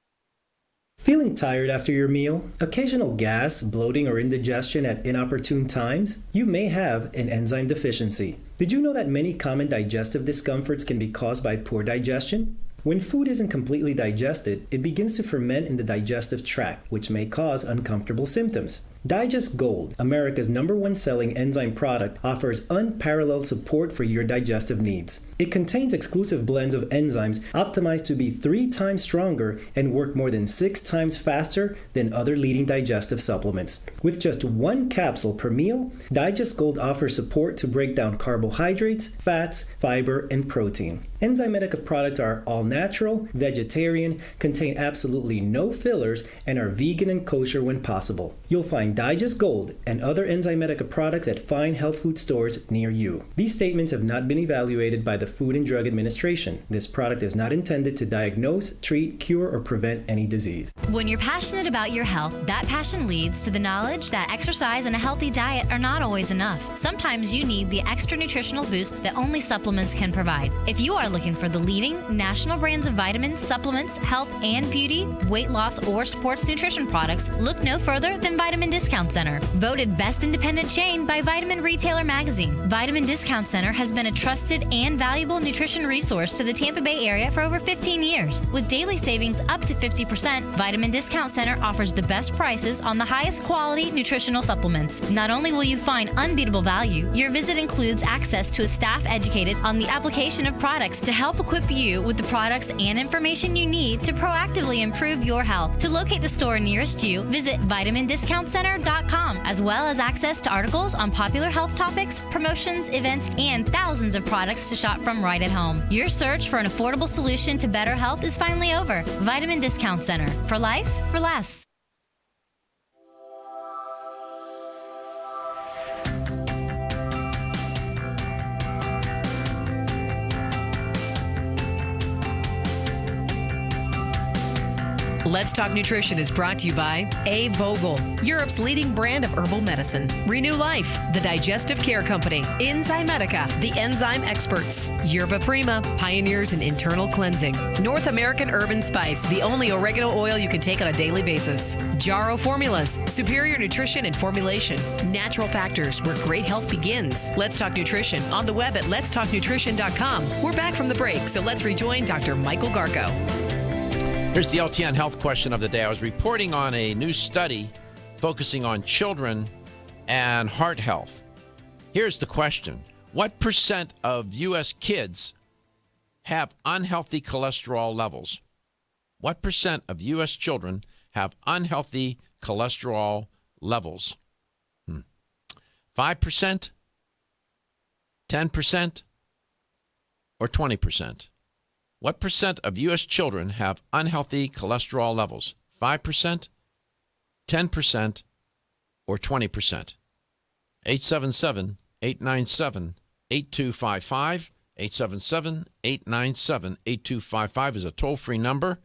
Feeling tired after your meal? Occasional gas, bloating, or indigestion at inopportune times? You may have an enzyme deficiency. Did you know that many common digestive discomforts can be caused by poor digestion? When food isn't completely digested, it begins to ferment in the digestive tract, which may cause uncomfortable symptoms. Digest Gold, America's #1 selling enzyme product, offers unparalleled support for your digestive needs. It contains exclusive blends of enzymes optimized to be 3 times stronger and work more than 6 times faster than other leading digestive supplements. With just 1 capsule per meal, Digest Gold offers support to break down carbohydrates, fats, fiber, and protein. Enzymedica products are all natural, vegetarian, contain absolutely no fillers, and are vegan and kosher when possible. You'll find Digest Gold and other Enzymedica products at fine health food stores near you. These statements have not been evaluated by the Food and Drug Administration. This product is not intended to diagnose, treat, cure, or prevent any disease. When you're passionate about your health, that passion leads to the knowledge that exercise and a healthy diet are not always enough. Sometimes you need the extra nutritional boost that only supplements can provide. If you are looking for the leading national brands of vitamins, supplements, health and beauty, weight loss, or sports nutrition products, look no further than Vitamin Discount Center. Voted Best Independent Chain by Vitamin Retailer Magazine, Vitamin Discount Center has been a trusted and valuable nutrition resource to the Tampa Bay area for over 15 years. With daily savings up to 50%, Vitamin Discount Center offers the best prices on the highest quality nutritional supplements. Not only will you find unbeatable value, your visit includes access to a staff educated on the application of products to help equip you with the products and information you need to proactively improve your health. To locate the store nearest you, visit vitamindiscountcenter.com, as well as access to articles on popular health topics, promotions, events, and thousands of products to shop from right at home. Your search for an affordable solution to better health is finally over. Vitamin Discount Center. For life, for less. Let's Talk Nutrition is brought to you by A. Vogel, Europe's leading brand of herbal medicine. Renew Life, the digestive care company. Enzymedica, the enzyme experts. Yerba Prima, pioneers in internal cleansing. North American Urban Spice, the only oregano oil you can take on a daily basis. Jarrow Formulas, superior nutrition and formulation. Natural Factors, where great health begins. Let's Talk Nutrition on the web at letstalknutrition.com. We're back from the break, so let's rejoin Dr. Michael Garko. Here's the LTN health question of the day. I was reporting on a new study focusing on children and heart health. Here's the question. What % of U.S. kids have unhealthy cholesterol levels? What percent of U.S. children have unhealthy cholesterol levels? 5%, 10%, or 20%? What percent of U.S. children have unhealthy cholesterol levels? 5%, 10%, or 20%? 877-897-8255. 877-897-8255 is a toll-free number.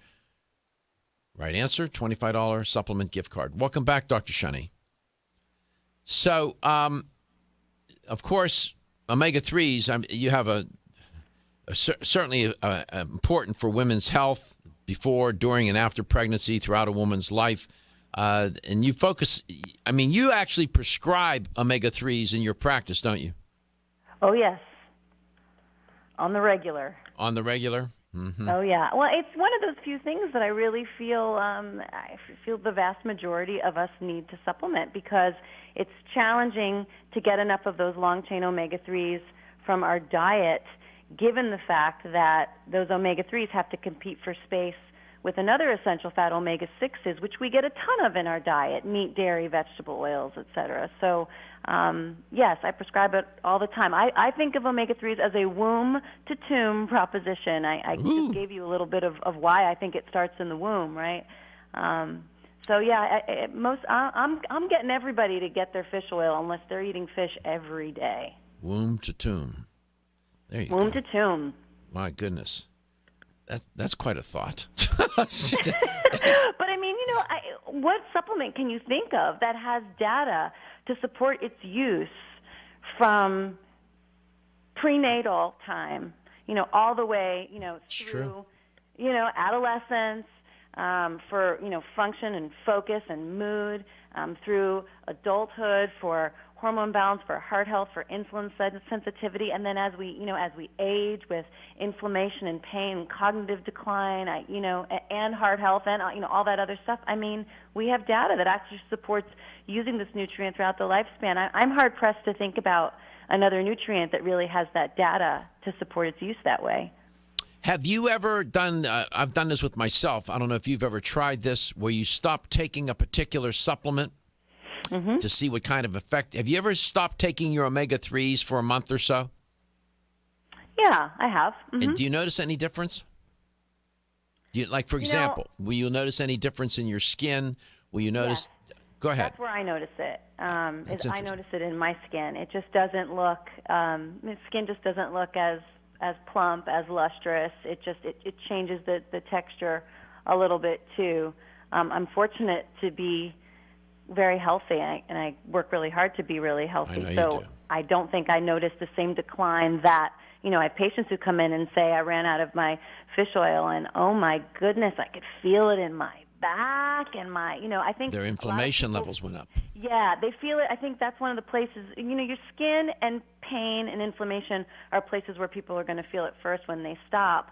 Right answer, $25 supplement gift card. Welcome back, Dr. Shunney. So, of course, omega-3s, you have certainly important for women's health before, during, and after pregnancy, throughout a woman's life. And you focus, you actually prescribe omega-3s in your practice, don't you? Oh, yes. On the regular. On the regular? Mm-hmm. Oh, yeah. Well, it's one of those few things that I really feel the vast majority of us need to supplement, because it's challenging to get enough of those long-chain omega-3s from our diet, given the fact that those omega-3s have to compete for space with another essential fat, omega-6s, which we get a ton of in our diet: meat, dairy, vegetable oils, etc. So, yes, I prescribe it all the time. I think of omega-3s as a womb-to-tomb proposition. I just gave you a little bit of why I think it starts in the womb, right? So, yeah, I'm getting everybody to get their fish oil unless they're eating fish every day. Womb-to-tomb. There you go. Womb-to-tomb. My goodness. That's quite a thought. But what supplement can you think of that has data to support its use from prenatal time, all the way, through, adolescence, for, function and focus and mood, through adulthood for hormone balance, for heart health, for insulin sensitivity, and then as we age with inflammation and pain, cognitive decline, and heart health, and all that other stuff. We have data that actually supports using this nutrient throughout the lifespan. I'm hard pressed to think about another nutrient that really has that data to support its use that way. Have you ever done? I've done this with myself. I don't know if you've ever tried this, where you stop taking a particular supplement. Mm-hmm. To see what kind of effect. Have you ever stopped taking your omega-3s for a month or so? Yeah, I have. Mm-hmm. And do you notice any difference? For example, will you notice any difference in your skin? Will you notice? Yes. Go ahead. That's where I notice it. I notice it in my skin. It just doesn't look. My skin just doesn't look as plump, as lustrous. It changes the texture a little bit too. I'm fortunate to be very healthy, and I work really hard to be really healthy. So I don't think I noticed the same decline that, I have patients who come in and say, I ran out of my fish oil, and oh my goodness, I could feel it in my back and my, I think their inflammation levels went up. Yeah, they feel it. I think that's one of the places, your skin and pain and inflammation are places where people are going to feel it first when they stop.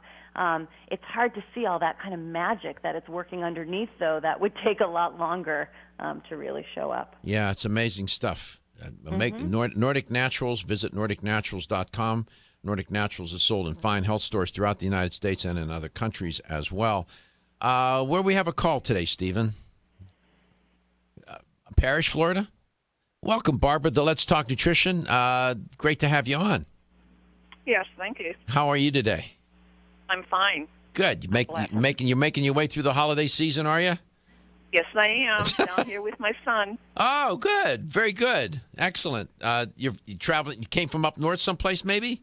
It's hard to see all that kind of magic that it's working underneath, though. That would take a lot longer to really show up. Yeah, it's amazing stuff. Nordic Naturals, visit NordicNaturals.com. Nordic Naturals is sold in fine health stores throughout the United States and in other countries as well. Where we have a call today, Stephen? Parrish, Florida? Welcome, Barbara, the Let's Talk Nutrition. Great to have you on. Yes, thank you. How are you today? I'm fine. Good. You're making your way through the holiday season, are you? Yes, I am. Down here with my son. Oh, good. Very good. Excellent. You traveling? You came from up north someplace, maybe?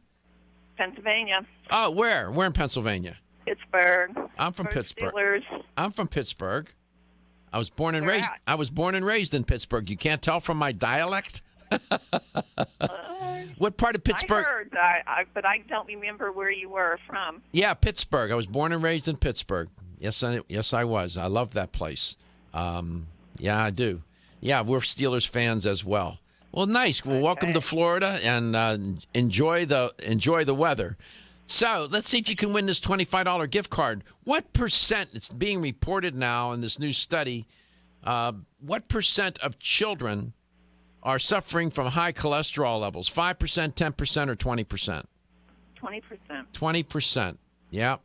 Pennsylvania. Oh, where? Where in Pennsylvania? Pittsburgh. I'm from Pittsburgh. Steelers. I'm from Pittsburgh. I was born and raised in Pittsburgh. You can't tell from my dialect? What part of Pittsburgh? I heard, but I don't remember where you were from. Yeah, Pittsburgh. I was born and raised in Pittsburgh. Yes, I was. I love that place. Yeah, I do. Yeah, we're Steelers fans as well. Well, nice. Well, welcome to Florida, and enjoy the weather. So let's see if you can win this $25 gift card. What percent, it's being reported now in this new study, what percent of children are suffering from high cholesterol levels? 5%, 10%, or 20%? 20%. 20%. Yeah.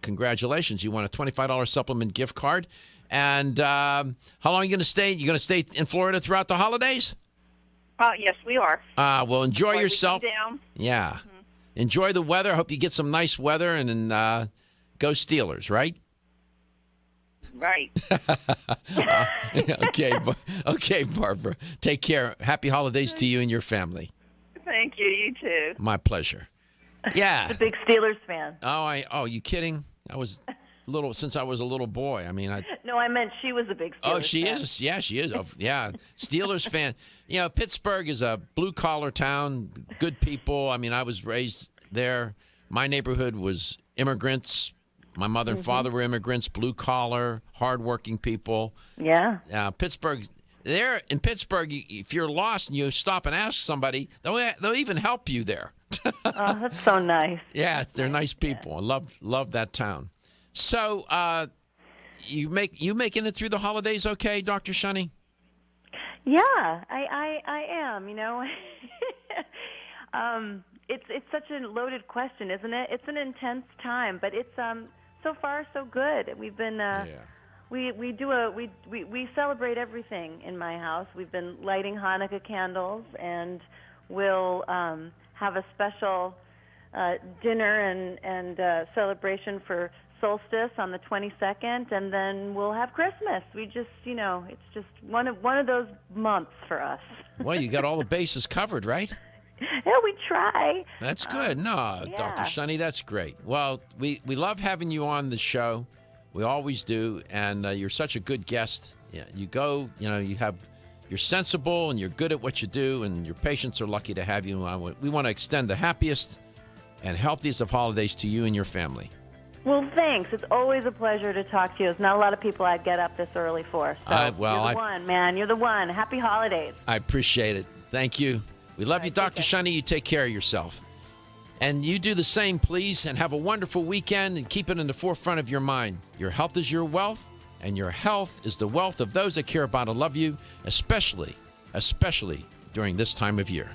congratulations. You won a $25 supplement gift card. And how long are you going to stay? You going to stay in Florida throughout the holidays? Yes, we are. Well, enjoy Before we yourself. come down. Yeah. Mm-hmm. Enjoy the weather. I hope you get some nice weather, and then go Steelers, right? Right. Okay, Barbara. Take care. Happy holidays to you and your family. Thank you. You too. My pleasure. Yeah. The big Steelers fan. Oh, you kidding? I was since I was a little boy. I mean, No, I meant she was a big Steelers fan. Oh, she is. Yeah, she is. Yeah, Steelers fan. You know, Pittsburgh is a blue-collar town, good people. I mean, I was raised there. My neighborhood was immigrants. My mother and father were immigrants, blue-collar, hardworking people. Yeah. Pittsburgh, there in Pittsburgh, if you're lost and you stop and ask somebody, they'll even help you there. Oh, that's so nice. Yeah, they're nice people. I love that town. So, you making it through the holidays okay, Dr. Shunney? Yeah, I am. You know, it's such a loaded question, isn't it? It's an intense time, but it's so far so good. We've been we celebrate everything in my house. We've been lighting Hanukkah candles, and we'll have a special dinner and celebration for solstice on the 22nd, and then we'll have Christmas. We just, it's just one of those months for us. Well, you got all the bases covered, right? Yeah, we try. That's good. No, yeah. Dr. Shunney, that's great. Well, we love having you on the show. We always do, and you're such a good guest. Yeah, you're sensible and you're good at what you do, and your patients are lucky to have you. We want to extend the happiest and healthiest of holidays to you and your family. Well, thanks. It's always a pleasure to talk to you. There's not a lot of people I'd get up this early for. So you're the one, man. You're the one. Happy holidays. I appreciate it. Thank you. We love you, Dr. Shunney. You take care of yourself. And you do the same, please, and have a wonderful weekend, and keep it in the forefront of your mind. Your health is your wealth, and your health is the wealth of those that care about and love you, especially during this time of year.